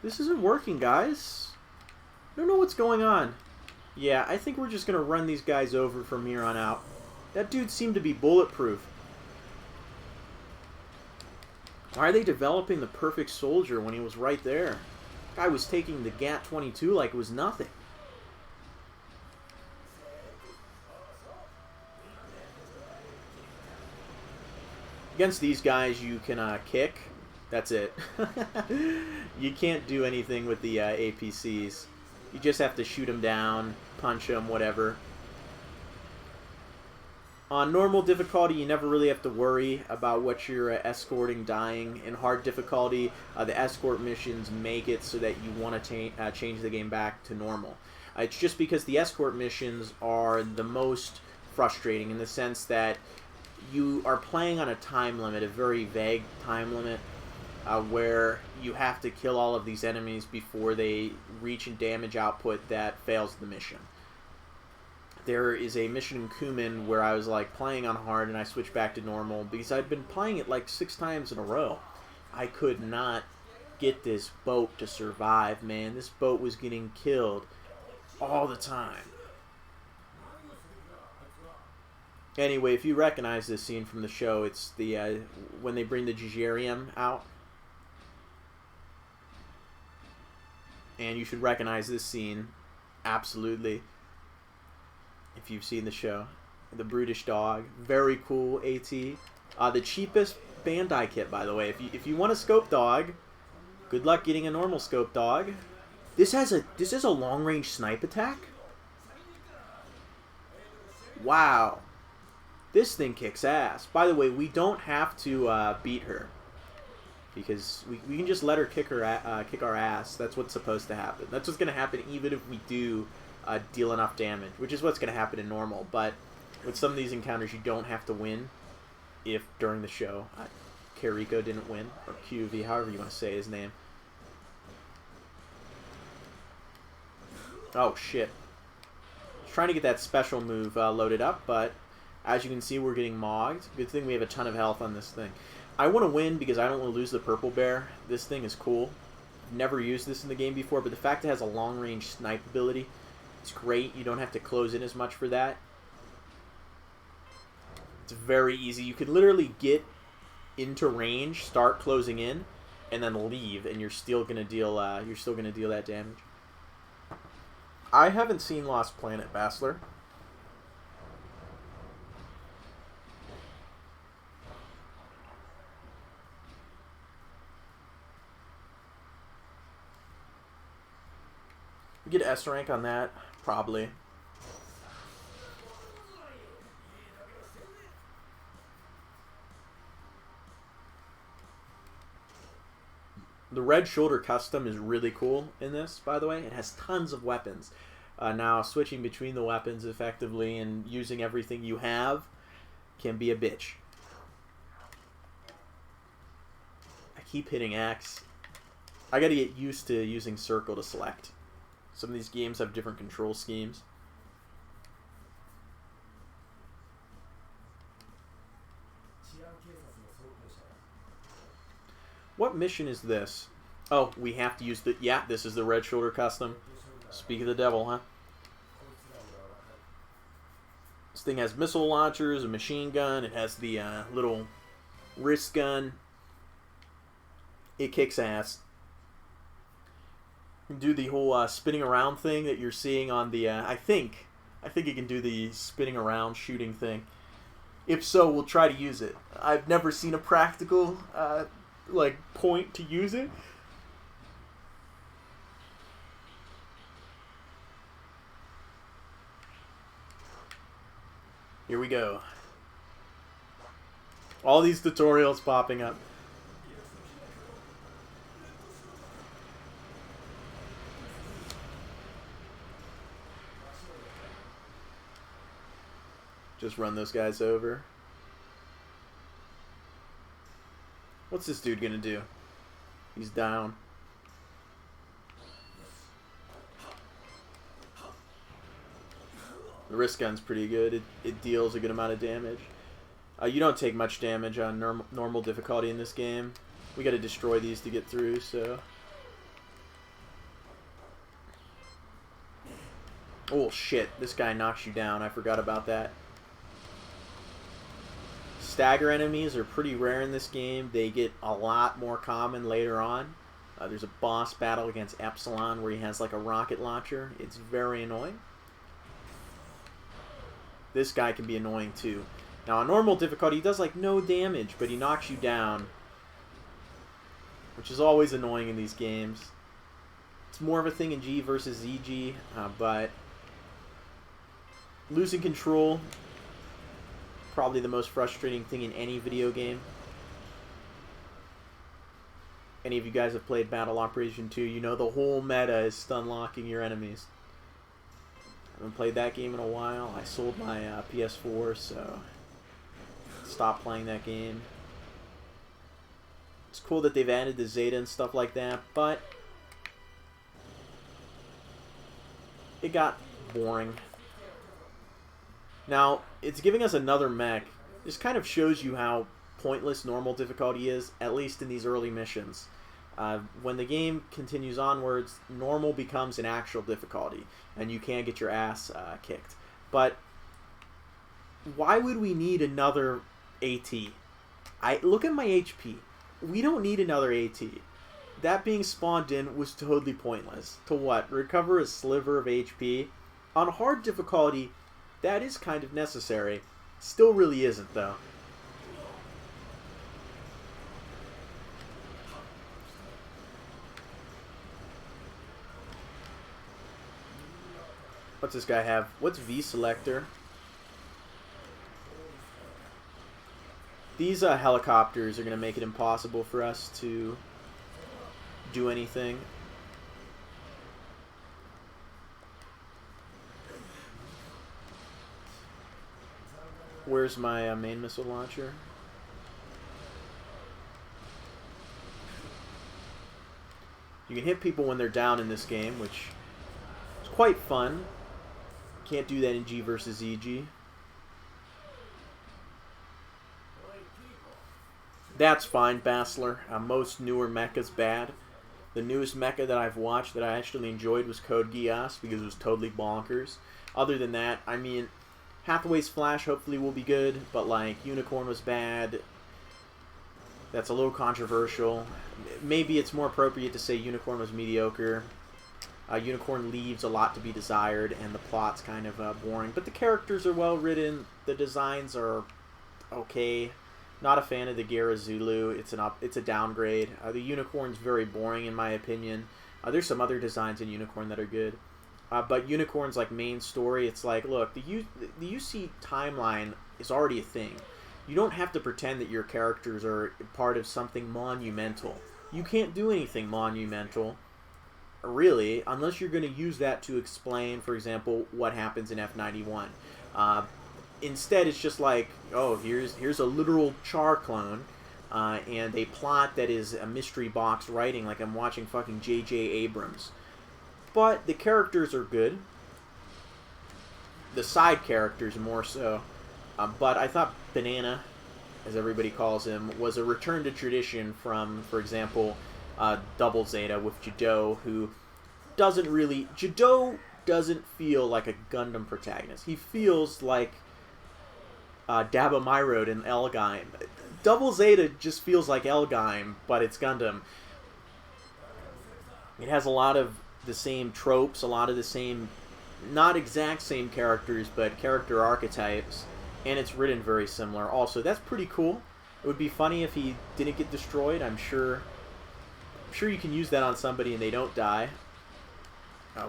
This isn't working, guys. I don't know what's going on. Yeah, I think we're just going to run these guys over from here on out. That dude seemed to be bulletproof. Why are they developing the perfect soldier when he was right there? Guy was taking the GAT-22 like it was nothing. Against these guys, you can kick. That's it. You can't do anything with the APCs. You just have to shoot them down, punch them, whatever. On normal difficulty, you never really have to worry about what you're escorting dying. In hard difficulty, the escort missions make it so that you want to change the game back to normal. It's just because the escort missions are the most frustrating in the sense that you are playing on a time limit, a very vague time limit, where you have to kill all of these enemies before they reach a damage output that fails the mission. There is a mission in Kumin where I was like playing on hard and I switched back to normal because I'd been playing it like 6 times in a row. I could not get this boat to survive, man. This boat was getting killed all the time. Anyway, if you recognize this scene from the show, it's the when they bring the Gigerium out. And you should recognize this scene, absolutely, if you've seen the show. The Brutish Dog, very cool AT. The cheapest Bandai kit, by the way. If you want a scope dog, good luck getting a normal scope dog. This has a long range snipe attack. Wow. This thing kicks ass. By the way, we don't have to beat her. Because we can just let her kick our ass. That's what's supposed to happen. That's what's going to happen even if we do deal enough damage. Which is what's going to happen in normal. But with some of these encounters, you don't have to win. If during the show, Kiriko didn't win. Or QV, however you want to say his name. Oh, shit. Trying to get that special move loaded up, but... as you can see, we're getting mogged. Good thing we have a ton of health on this thing. I want to win because I don't want to lose the purple bear. This thing is cool. Never used this in the game before, but the fact it has a long-range snipe ability, it's great. You don't have to close in as much for that. It's very easy. You can literally get into range, start closing in, and then leave, and you're still gonna deal. That damage. I haven't seen Lost Planet, Bassler. Get S rank on that, probably. The red shoulder custom is really cool in this, by the way. It has tons of weapons. Now, switching between the weapons effectively and using everything you have can be a bitch. I keep hitting X. I gotta get used to using circle to select. Some of these games have different control schemes. What mission is this? Oh, we have to use the... Yeah, this is the red shoulder custom. Speak of the devil, huh? This thing has missile launchers, a machine gun. It has the little wrist gun. It kicks ass. You can do the whole spinning around thing that you're seeing on the... I think it can do the spinning around shooting thing. If so, we'll try to use it. I've never seen a practical like point to use it. Here we go. All these tutorials popping up. Just run those guys over. What's this dude gonna do? He's down. The wrist gun's pretty good. It deals a good amount of damage. You don't take much damage on normal difficulty in this game. We gotta destroy these to get through, so... Oh shit, this guy knocks you down. I forgot about that. Stagger enemies are pretty rare in this game. They get a lot more common later on. There's a boss battle against Epsilon where he has like a rocket launcher. It's very annoying. This guy can be annoying too. Now on normal difficulty he does like no damage, but he knocks you down, which is always annoying in these games. It's more of a thing in GvZG, but losing control, probably the most frustrating thing in any video game. Any of you guys have played Battle Operation 2, you know the whole meta is stun locking your enemies. I haven't played that game in a while. I sold my PS4, so stopped playing that game. It's cool that they've added the Zeta and stuff like that, but it got boring. Now, it's giving us another mech. This kind of shows you how pointless normal difficulty is, at least in these early missions. When the game continues onwards, normal becomes an actual difficulty, and you can get your ass kicked. But why would we need another AT? Look at my HP. We don't need another AT. That being spawned in was totally pointless. To what? Recover a sliver of HP? On hard difficulty, that is kind of necessary. Still really isn't, though. What's this guy have? What's V selector? These helicopters are going to make it impossible for us to do anything. Where's my main missile launcher? You can hit people when they're down in this game, which is quite fun. Can't do that in GvZG. That's fine, Bassler. Most newer mecha's bad. The newest mecha that I've watched that I actually enjoyed was Code Geass because it was totally bonkers. Other than that, I mean, Hathaway's Flash hopefully will be good, but like Unicorn was bad. That's a little controversial. Maybe it's more appropriate to say Unicorn was mediocre. Unicorn leaves a lot to be desired, and the plot's kind of boring. But the characters are well written. The designs are okay. Not a fan of the Gera Zulu. It's a downgrade. The Unicorn's very boring in my opinion. There's some other designs in Unicorn that are good. But Unicorn's like main story, it's like, look, the UC timeline is already a thing. You don't have to pretend that your characters are part of something monumental. you can't do anything monumental, really, unless you're going to use that to explain, for example, what happens in F91. Instead, it's just like, oh, here's a literal Char clone, and a plot that is a mystery box writing, like I'm watching fucking J.J. Abrams. But the characters are good. The side characters more so. But I thought Banana, as everybody calls him, was a return to tradition from, for example, Double Zeta with Jado, who doesn't really... Jado doesn't feel like a Gundam protagonist. He feels like Daba Myrode in Elgime. Double Zeta just feels like Elgime, but it's Gundam. It has a lot of the same tropes, a lot of the same, not exact same characters, but character archetypes, and it's written very similar. Also, that's pretty cool. It would be funny if he didn't get destroyed. I'm sure you can use that on somebody and they don't die.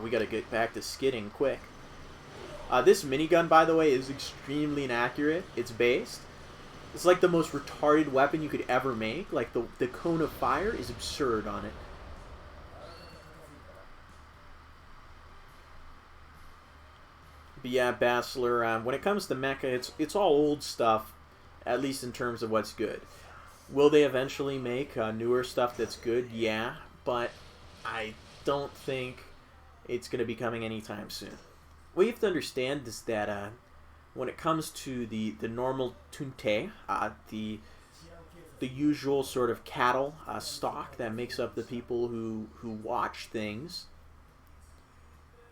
We gotta get back to skidding quick. This minigun, by the way, is extremely inaccurate. It's based. It's like the most retarded weapon you could ever make. Like, the cone of fire is absurd on it. But yeah, Bachelor, when it comes to mecha, it's all old stuff, at least in terms of what's good. Will they eventually make newer stuff that's good? Yeah, but I don't think it's going to be coming anytime soon. What you have to understand is that when it comes to the normal tunte, the usual sort of cattle stock that makes up the people who watch things,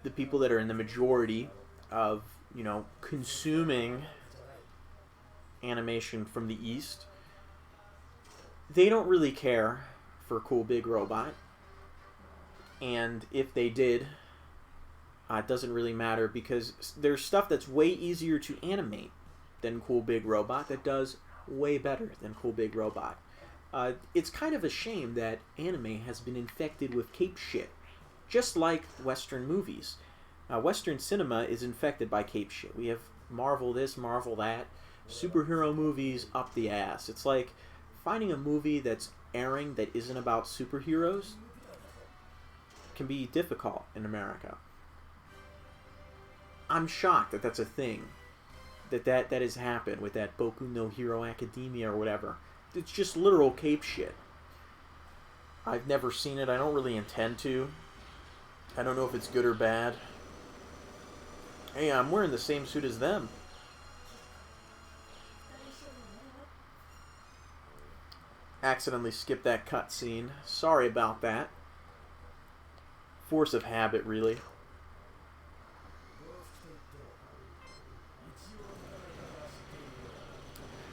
the people that are in the majority of, you know, consuming animation from the East, they don't really care for Cool Big Robot. And if they did, it doesn't really matter, because there's stuff that's way easier to animate than Cool Big Robot that does way better than Cool Big Robot. It's kind of a shame that anime has been infected with cape shit, just like Western movies. Western cinema is infected by cape shit. We have Marvel this, Marvel that, superhero movies up the ass. It's like finding a movie that's airing that isn't about superheroes can be difficult in America. I'm shocked that that's a thing. That has happened with that Boku no Hero Academia or whatever. It's just literal cape shit. I've never seen it. I don't really intend to. I don't know if it's good or bad. Hey, I'm wearing the same suit as them. Accidentally skipped that cutscene. Sorry about that. Force of habit, really.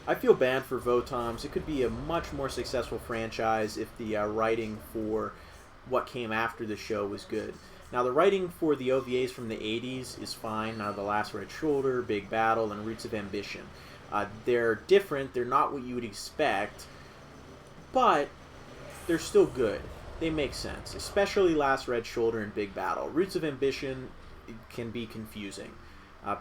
I feel bad for VOTOMS. It could be a much more successful franchise if the writing for what came after the show was good. Now, the writing for the OVAs from the 80s is fine. Now, The Last Red Shoulder, Big Battle, and Roots of Ambition. They're different. They're not what you would expect. But they're still good. They make sense. Especially Last Red Shoulder and Big Battle. Roots of Ambition can be confusing.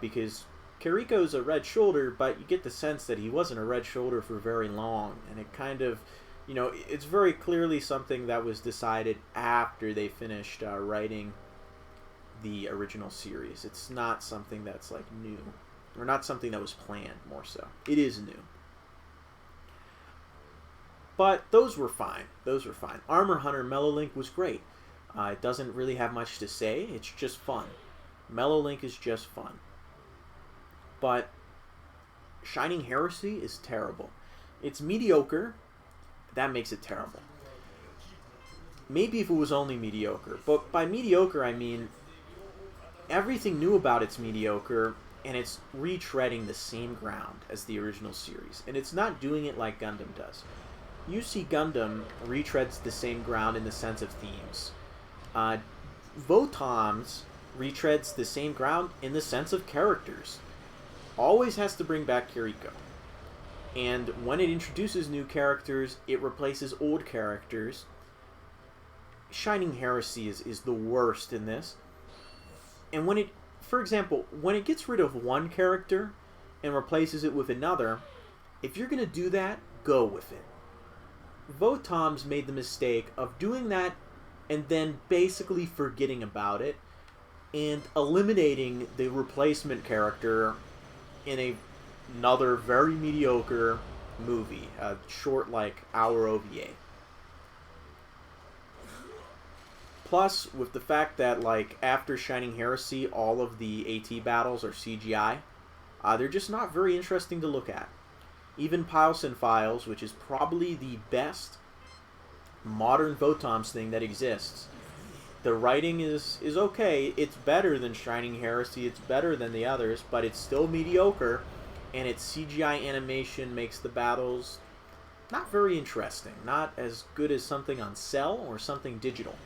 Because Kiriko's a red shoulder, but you get the sense that he wasn't a red shoulder for very long. And it kind of, you know, it's very clearly something that was decided after they finished writing the original series. It's not something that's like new. Or not something that was planned, more so. It is new. But those were fine. Those were fine. Armor Hunter Mellow Link was great. It doesn't really have much to say. It's just fun. Mellow Link is just fun. But Shining Heresy is terrible. It's mediocre. That makes it terrible. Maybe if it was only mediocre. But by mediocre, I mean everything new about it's mediocre, and it's retreading the same ground as the original series. And it's not doing it like Gundam does. UC Gundam retreads the same ground in the sense of themes. VOTOMS retreads the same ground in the sense of characters. Always has to bring back Kiriko. And when it introduces new characters, it replaces old characters. Shining Heresy is the worst in this. And when it, for example, when it gets rid of one character and replaces it with another, if you're going to do that, go with it. VOTOMS made the mistake of doing that and then basically forgetting about it and eliminating the replacement character in another very mediocre movie, a short, like, hour OVA. Plus, with the fact that, like, after Shining Heresy, all of the AT battles are CGI, they're just not very interesting to look at. Even Piles and Files, which is probably the best modern VOTOMS thing that exists, the writing is okay. It's better than Shining Heresy, it's better than the others, but it's still mediocre, and its CGI animation makes the battles not very interesting. Not as good as something on Cell or something digital.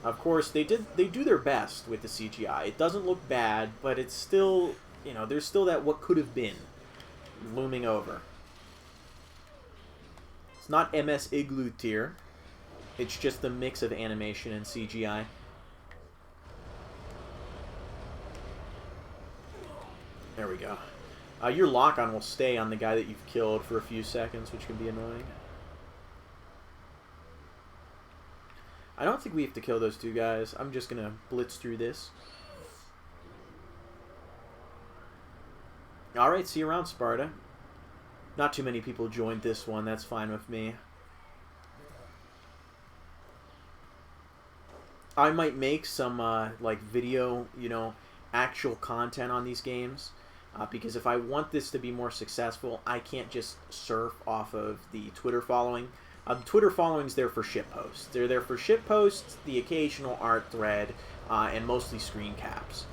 Of course, they do their best with the CGI. It doesn't look bad, but it's still, you know, there's still that what could have been looming over. It's not MS Igloo tier. It's just a mix of animation and CGI. There we go. Your lock-on will stay on the guy that you've killed for a few seconds, which can be annoying. I don't think we have to kill those two guys. I'm just going to blitz through this. Alright, see you around, Sparta. Not too many people joined this one. That's fine with me. I might make some, like, video, you know, actual content on these games. Because if I want this to be more successful, I can't just surf off of the Twitter following. The Twitter following's there for shitposts. They're there for shitposts, the occasional art thread, and mostly screen caps.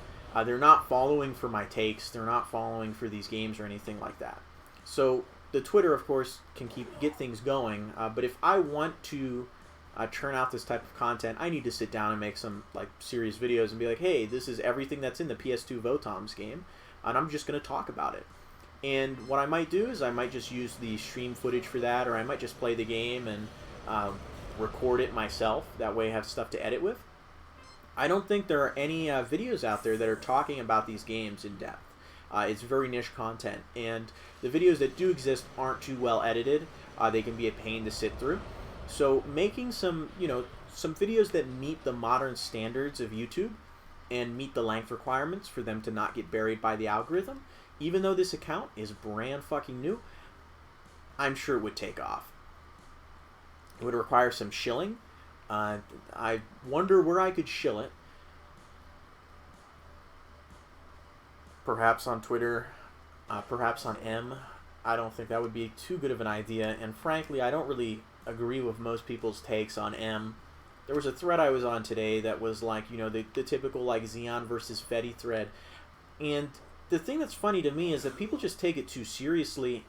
They're not following for my takes. They're not following for these games or anything like that. So the Twitter, of course, can get things going. But if I want to churn out this type of content, I need to sit down and make some, like, serious videos and be like, hey, this is everything that's in the PS2 VOTOMS game, and I'm just going to talk about it. And what I might do is I might just use the stream footage for that, or I might just play the game and record it myself. That way I have stuff to edit with. I don't think there are any videos out there that are talking about these games in depth. It's very niche content, and the videos that do exist aren't too well edited. They can be a pain to sit through. So making some, you know, some videos that meet the modern standards of YouTube and meet the length requirements for them to not get buried by the algorithm, even though this account is brand fucking new, I'm sure it would take off. It would require some shilling. I wonder where I could shill it. Perhaps on Twitter, perhaps on M. I don't think that would be too good of an idea, and frankly, I don't really agree with most people's takes on M. There was a thread I was on today that was like, you know, the typical, like, Xeon versus Fetty thread, and the thing that's funny to me is that people just take it too seriously.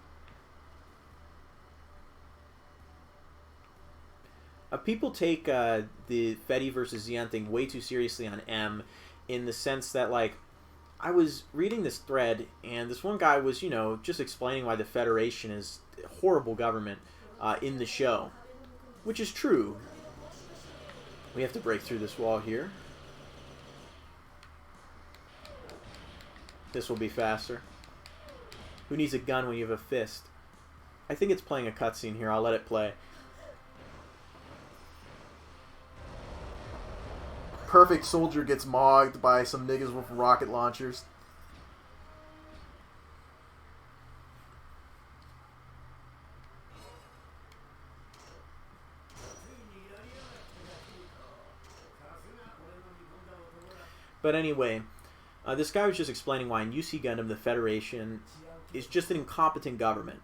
People take the Fetty versus Xeon thing way too seriously on M, in the sense that, like, I was reading this thread, and this one guy was, you know, just explaining why the Federation is a horrible government in the show, which is true. We have to break through this wall here. This will be faster. Who needs a gun when you have a fist? I think it's playing a cutscene here. I'll let it play. Perfect Soldier gets mogged by some niggas with rocket launchers. But anyway, this guy was just explaining why in UC Gundam the Federation is just an incompetent government.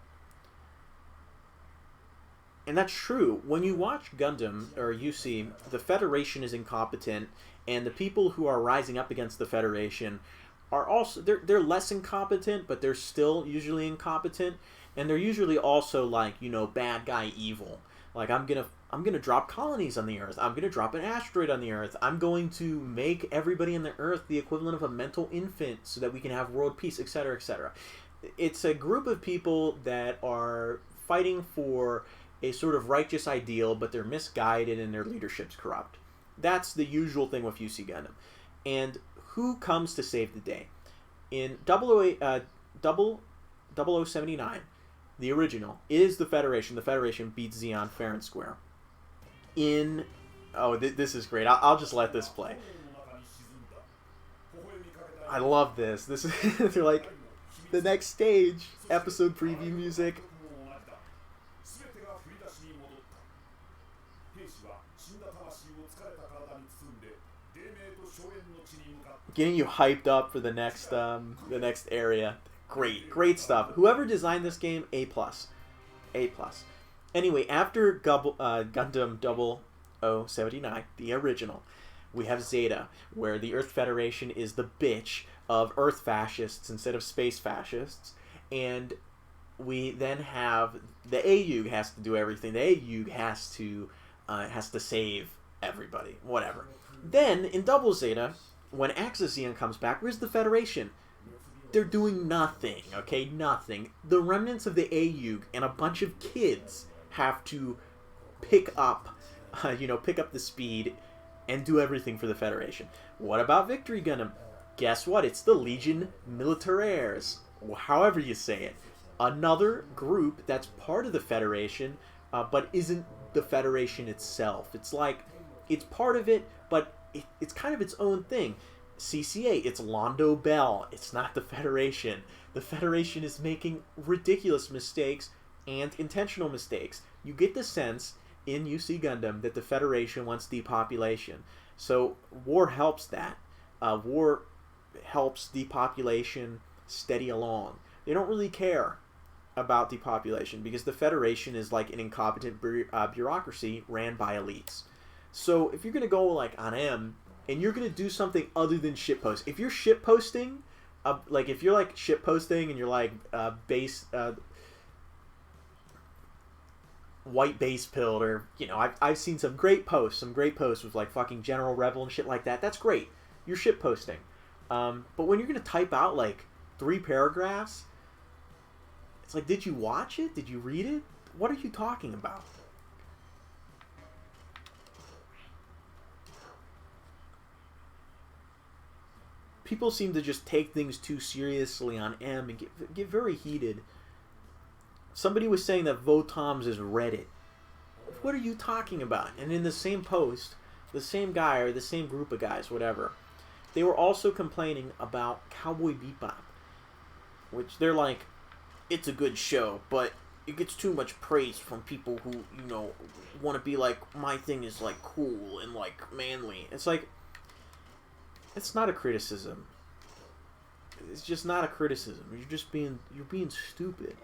And that's true. When you watch Gundam, or UC, the Federation is incompetent, and the people who are rising up against the Federation are also, they're less incompetent, but they're still usually incompetent, and they're usually also, like, you know, bad guy evil. Like, I'm gonna drop colonies on the Earth. I'm gonna drop an asteroid on the Earth. I'm going to make everybody on the Earth the equivalent of a mental infant so that we can have world peace, etc., etc. It's a group of people that are fighting for a sort of righteous ideal, but they're misguided and their leadership's corrupt. That's the usual thing with UC Gundam. And who comes to save the day? In 0079, the original, is the Federation. The Federation beats Xeon fair and square. This is great. I'll just let this play. I love this. This is they're like the next stage episode preview music. Getting you hyped up for the next area. Great stuff. Whoever designed this game, A+. Anyway, after Gundam 0079, the original, we have Zeta, where the Earth Federation is the bitch of Earth fascists instead of space fascists, and we then have the AUG has to do everything. The AUG has to save everybody, whatever. Then in Double Zeta, when Axis Xeon comes back, where's the Federation? They're doing nothing, okay? Nothing. The remnants of the AUG and a bunch of kids have to pick up the speed and do everything for the Federation. What about Victory Gundam? Guess what? It's the Legion Militaires, however you say it. Another group that's part of the Federation, but isn't the Federation itself. It's like, it's part of it, but it's kind of its own thing. CCA, it's Londo Bell. It's not the Federation. The Federation is making ridiculous mistakes and intentional mistakes. You get the sense in UC Gundam that the Federation wants depopulation. So war helps that. War helps depopulation steady along. They don't really care about depopulation because the Federation is like an incompetent bureaucracy ran by elites. So if you're going to go like on M and you're going to do something other than shitpost, if you're shitposting, like if you're like shitposting and you're like white base pilled, or I've seen some great posts with like fucking General Rebel and shit like that. That's great. You're shitposting. But when you're going to type out like 3 paragraphs, it's like, did you watch it? Did you read it? What are you talking about? People seem to just take things too seriously on M and get very heated. Somebody was saying that VOTOMS is Reddit. What are you talking about? And in the same post, the same guy or the same group of guys, whatever, they were also complaining about Cowboy Bebop, which they're like, it's a good show, but it gets too much praise from people who, want to be like, my thing is like cool and like manly. It's like, it's not a criticism. It's just not a criticism. You're being stupid.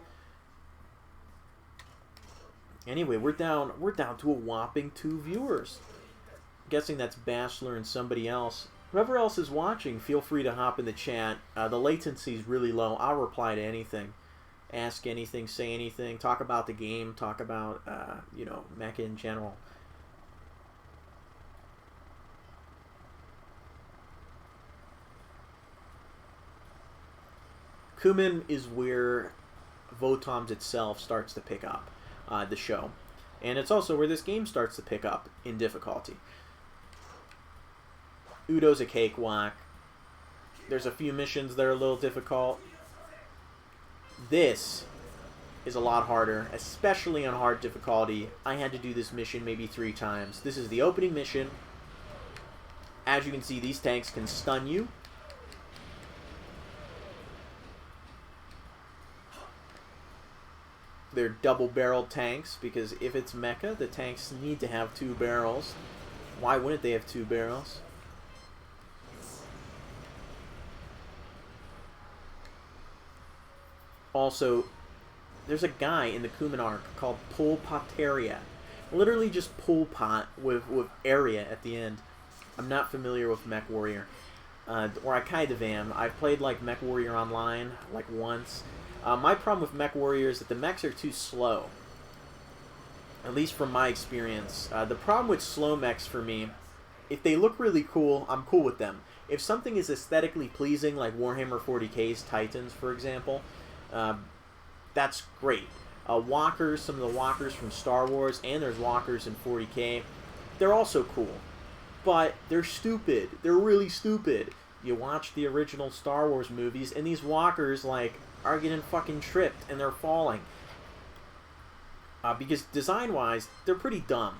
Anyway, we're down to a whopping 2 viewers. I'm guessing that's Bachelor and somebody else. Whoever else is watching, feel free to hop in the chat. The latency is really low. I'll reply to anything. Ask anything, say anything, talk about the game, talk about, mecha in general. Kumin is where VOTOMS itself starts to pick up the show. And it's also where this game starts to pick up in difficulty. Udo's a cakewalk. There's a few missions that are a little difficult. This is a lot harder, especially on hard difficulty. I had to do this mission maybe 3 times. This is the opening mission. As you can see, these tanks can stun you. They're double-barreled tanks, because if it's mecha, the tanks need to have 2 barrels. Why wouldn't they have 2 barrels? Also, there's a guy in the Kumin arc called Pol Potaria. Literally just Pol Pot with area at the end. I'm not familiar with Mech Warrior. Or I kind of am. I've played like Mech Warrior Online like once. My problem with Mech Warrior is that the mechs are too slow. At least from my experience. The problem with slow mechs for me, if they look really cool, I'm cool with them. If something is aesthetically pleasing, like Warhammer 40k's Titans, for example, that's great. Walkers, some of the walkers from Star Wars, and there's walkers in 40k, they're also cool. But they're stupid. They're really stupid. You watch the original Star Wars movies, and these walkers, like, are getting fucking tripped, and they're falling. because design-wise, they're pretty dumb.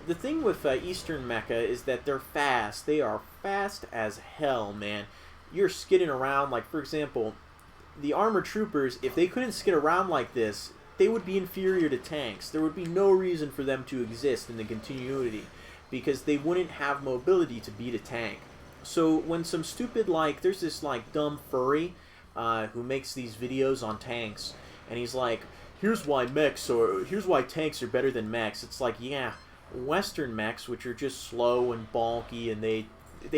The thing with Eastern Mecha is that they're fast. They are fast as hell, man. You're skidding around, like, for example, the armored troopers, if they couldn't skid around like this, they would be inferior to tanks. There would be no reason for them to exist in the continuity, because they wouldn't have mobility to beat a tank. So when some stupid, like, there's this, like, dumb furry who makes these videos on tanks, and he's like, here's why tanks are better than mechs. It's like, yeah, Western mechs, which are just slow and bulky, and they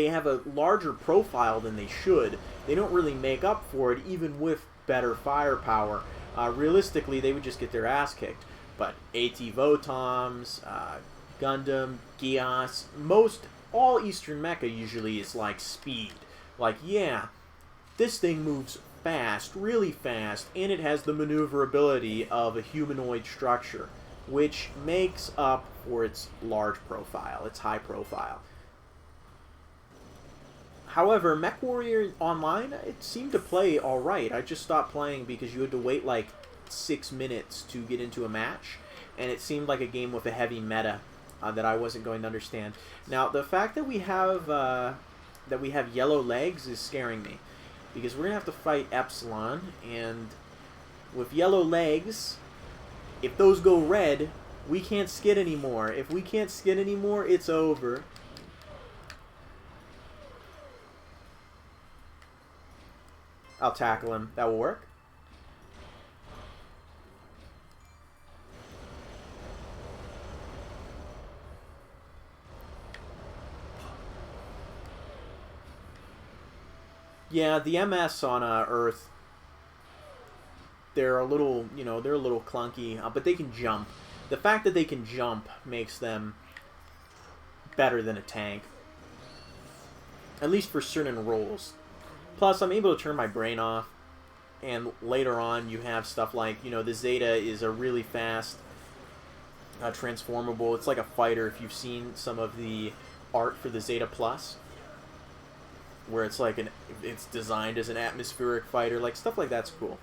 have a larger profile than they should. They don't really make up for it, even with better firepower. Realistically, they would just get their ass kicked. But AT VOTOMS, Gundam, Geass, all Eastern Mecha usually is like speed. Like, yeah, this thing moves fast, really fast, and it has the maneuverability of a humanoid structure, which makes up for its large profile, its high profile. However, MechWarrior Online, it seemed to play alright. I just stopped playing because you had to wait like 6 minutes to get into a match, and it seemed like a game with a heavy meta that I wasn't going to understand. Now, the fact that we have yellow legs is scaring me, because we're going to have to fight Epsilon, and with yellow legs, if those go red, we can't skid anymore. If we can't skid anymore, it's over. I'll tackle him. That will work. Yeah, the MS on Earth, they're a little, they're a little clunky, but they can jump. The fact that they can jump makes them better than a tank, at least for certain roles. Plus, I'm able to turn my brain off, and later on you have stuff like, the Zeta is a really fast transformable. It's like a fighter. If you've seen some of the art for the Zeta Plus, where it's like it's designed as an atmospheric fighter, like stuff like that's cool.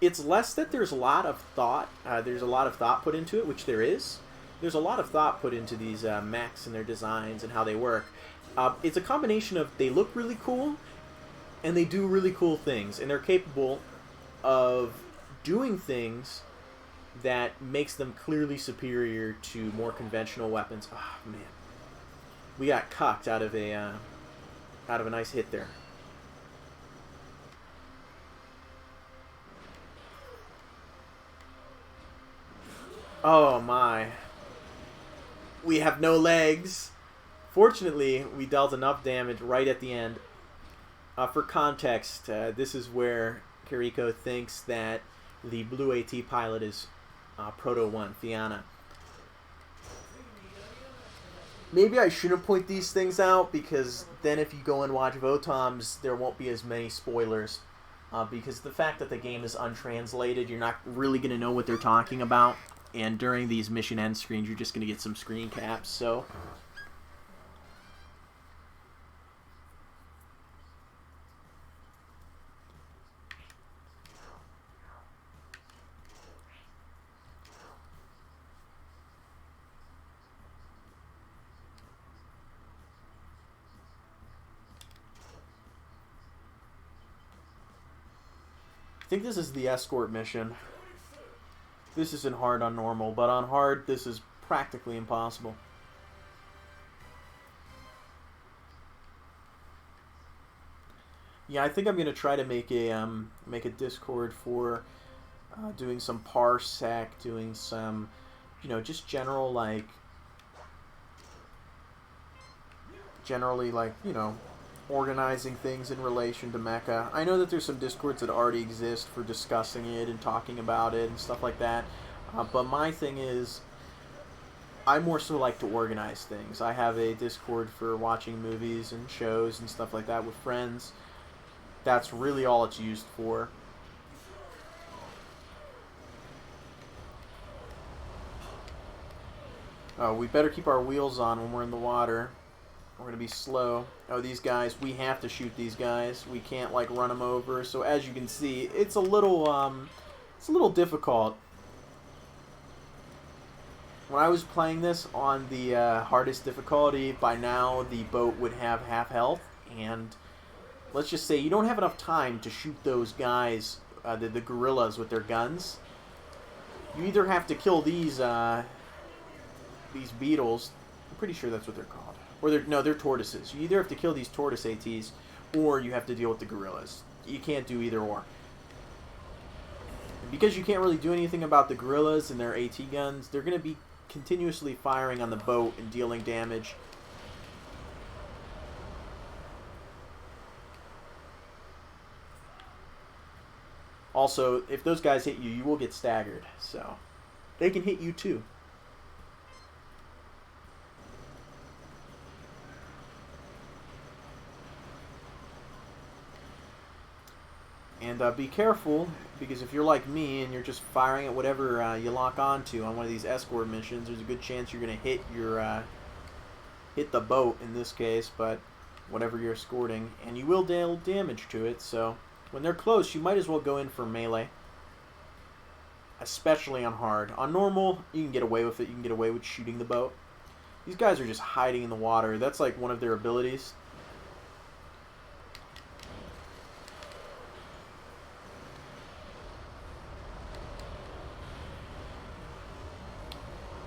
It's less that there's a lot of thought. There's a lot of thought put into it, which there is. There's a lot of thought put into these mechs and their designs and how they work. It's a combination of they look really cool and they do really cool things, and they're capable of doing things that makes them clearly superior to more conventional weapons. Oh, man. We got cucked out of a nice hit there. Oh my. We have no legs. Fortunately, we dealt enough damage right at the end. For context, this is where Kiriko thinks that the Blue AT pilot is Proto-1, Fianna. Maybe I shouldn't point these things out, because then if you go and watch VOTOMS, there won't be as many spoilers. Because the fact that the game is untranslated, you're not really going to know what they're talking about. And during these mission end screens, you're just going to get some screen caps, so... I think this is the escort mission. This isn't hard on normal, but on hard, this is practically impossible. Yeah, I think I'm gonna try to make a Discord for doing some parsec, doing some, just general organizing things in relation to mecha. I know that there's some Discords that already exist for discussing it and talking about it and stuff like that, but my thing is, I more so like to organize things. I have a Discord for watching movies and shows and stuff like that with friends. That's really all it's used for. Oh, we better keep our wheels on when we're in the water. We're going to be slow. Oh, these guys, we have to shoot these guys. We can't, run them over. So as you can see, it's a little difficult. when I was playing this on the hardest difficulty, by now the boat would have half health, and let's just say you don't have enough time to shoot those guys, the gorillas with their guns. You either have to kill these beetles. I'm pretty sure that's what they're called. Or they're tortoises. You either have to kill these tortoise ATs, or you have to deal with the gorillas. You can't do either or. And because you can't really do anything about the gorillas and their AT guns, they're going to be continuously firing on the boat and dealing damage. Also, if those guys hit you, you will get staggered. So, they can hit you too. And be careful, because if you're like me and you're just firing at whatever you lock onto on one of these escort missions, there's a good chance you're going to hit your hit the boat in this case, but whatever you're escorting, and you will deal damage to it. So when they're close, you might as well go in for melee, especially on hard. On normal, you can get away with it. You can get away with shooting the boat. These guys are just hiding in the water. That's like one of their abilities.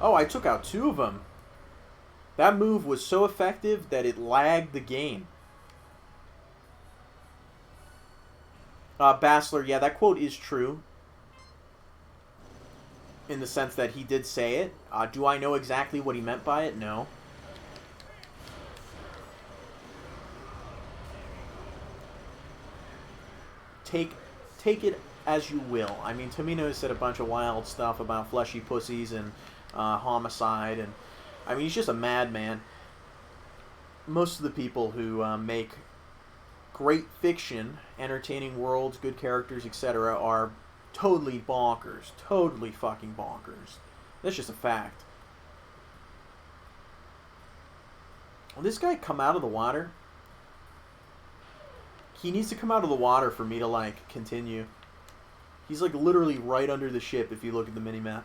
Oh, I took out 2 of them. That move was so effective that it lagged the game. Bassler, yeah, that quote is true. In the sense that he did say it. Do I know exactly what he meant by it? No. Take it as you will. I mean, Tomino said a bunch of wild stuff about fleshy pussies and homicide, and I mean, he's just a madman. Most of the people who make great fiction, entertaining worlds, good characters, etc., are totally bonkers. Totally fucking bonkers. That's just a fact. Will this guy come out of the water? He needs to come out of the water for me to, like, continue. He's, like, literally right under the ship if you look at the minimap.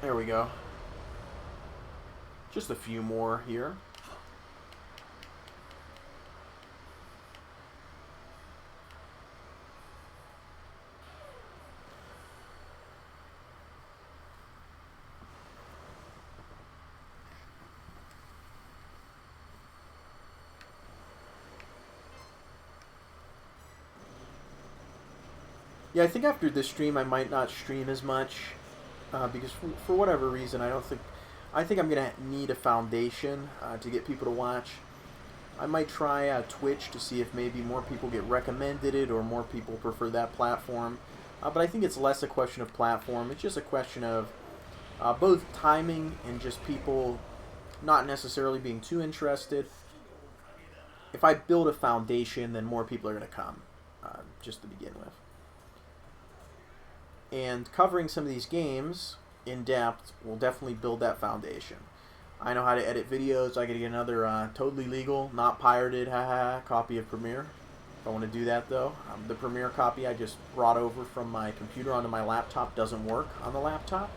There we go. Just a few more here. Yeah, I think after this stream I might not stream as much. Because for whatever reason, I think I'm gonna need a foundation to get people to watch. I might try Twitch to see if maybe more people get recommended it or more people prefer that platform. But I think it's less a question of platform. It's just a question of both timing and just people not necessarily being too interested. If I build a foundation, then more people are gonna come, just to begin with. And covering some of these games in depth will definitely build that foundation. I know how to edit videos. I gotta get another totally legal, not pirated, copy of Premiere. If I want to do that though, the Premiere copy I just brought over from my computer onto my laptop doesn't work on the laptop.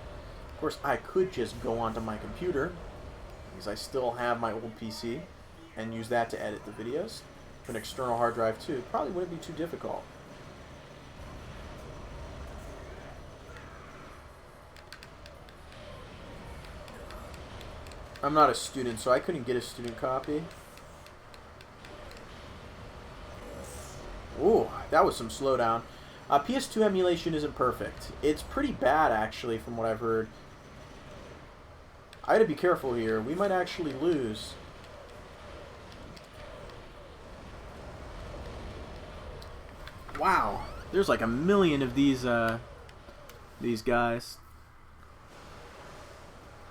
Of course, I could just go onto my computer because I still have my old PC and use that to edit the videos. An external hard drive too. Probably wouldn't be too difficult. I'm not a student, so I couldn't get a student copy. Ooh, that was some slowdown. PS2 emulation isn't perfect. It's pretty bad, actually, from what I've heard. I gotta be careful here. We might actually lose. Wow. There's like a million of these guys.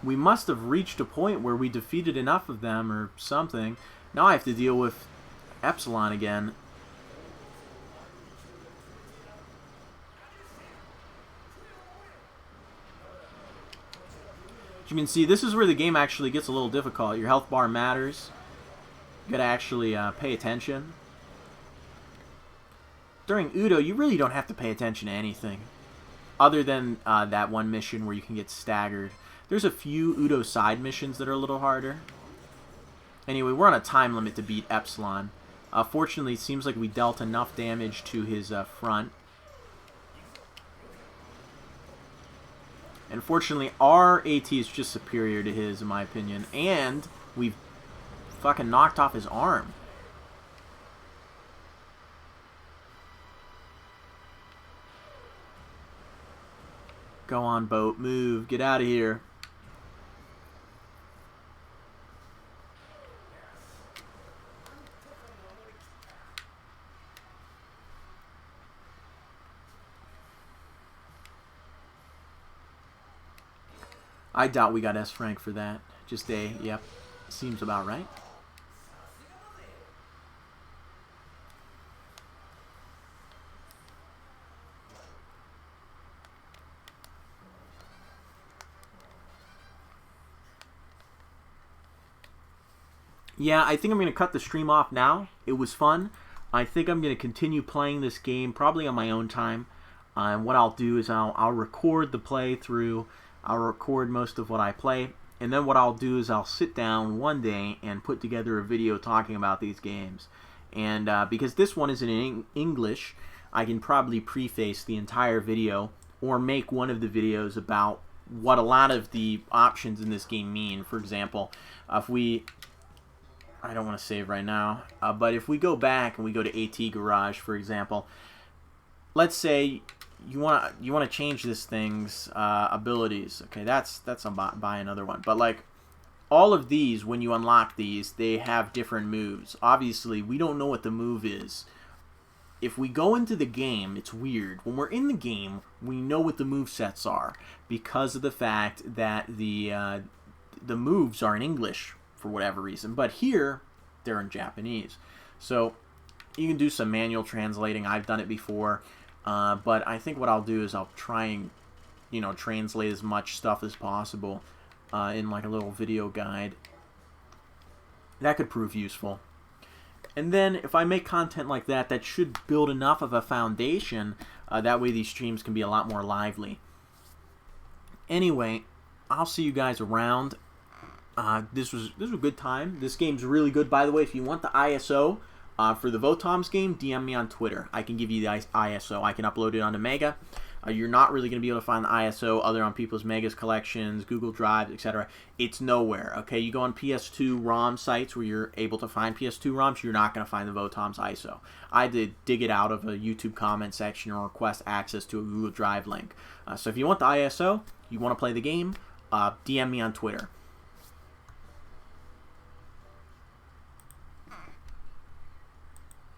We must have reached a point where we defeated enough of them or something. Now I have to deal with Epsilon again. As you can see, this is where the game actually gets a little difficult. Your health bar matters. You gotta actually pay attention. During Udo, you really don't have to pay attention to anything, other than that one mission where you can get staggered. There's a few Udo side missions that are a little harder. Anyway, we're on a time limit to beat Epsilon. Fortunately, it seems like we dealt enough damage to his front. And fortunately, our AT is just superior to his, in my opinion. And we've fucking knocked off his arm. Go on, boat. Move. Get out of here. I doubt we got S rank for that. Just A. Yep. Seems about right. Yeah, I think I'm going to cut the stream off now. It was fun. I think I'm going to continue playing this game, probably on my own time. And what I'll do is I'll record the playthrough. I'll record most of what I play. And then what I'll do is I'll sit down one day and put together a video talking about these games. And because this one is in English, I can probably preface the entire video or make one of the videos about what a lot of the options in this game mean. For example, if we... I don't want to save right now, but if we go back and we go to AT Garage, for example, let's say you want to change this thing's abilities. Okay, that's buy another one. But like all of these, when you unlock these, they have different moves. Obviously, we don't know what the move is. If we go into the game, it's weird. When we're in the game, we know what the move sets are because of the fact that the moves are in English for whatever reason. But here, they're in Japanese. So you can do some manual translating. I've done it before. But I think what I'll do is I'll try and, translate as much stuff as possible in like a little video guide. That could prove useful. And then if I make content like that, that should build enough of a foundation. That way these streams can be a lot more lively. Anyway, I'll see you guys around. This was a good time. This game's really good, by the way. If you want the ISO for the VOTOMS game, DM me on Twitter. I can give you the ISO. I can upload it onto Mega. You're not really going to be able to find the ISO other on people's Megas collections, Google Drive, etc. It's nowhere. Okay, you go on PS2 ROM sites where you're able to find PS2 ROMs, you're not going to find the VOTOMS ISO. I did dig it out of a YouTube comment section or request access to a Google Drive link. So if you want the ISO, you want to play the game, DM me on Twitter.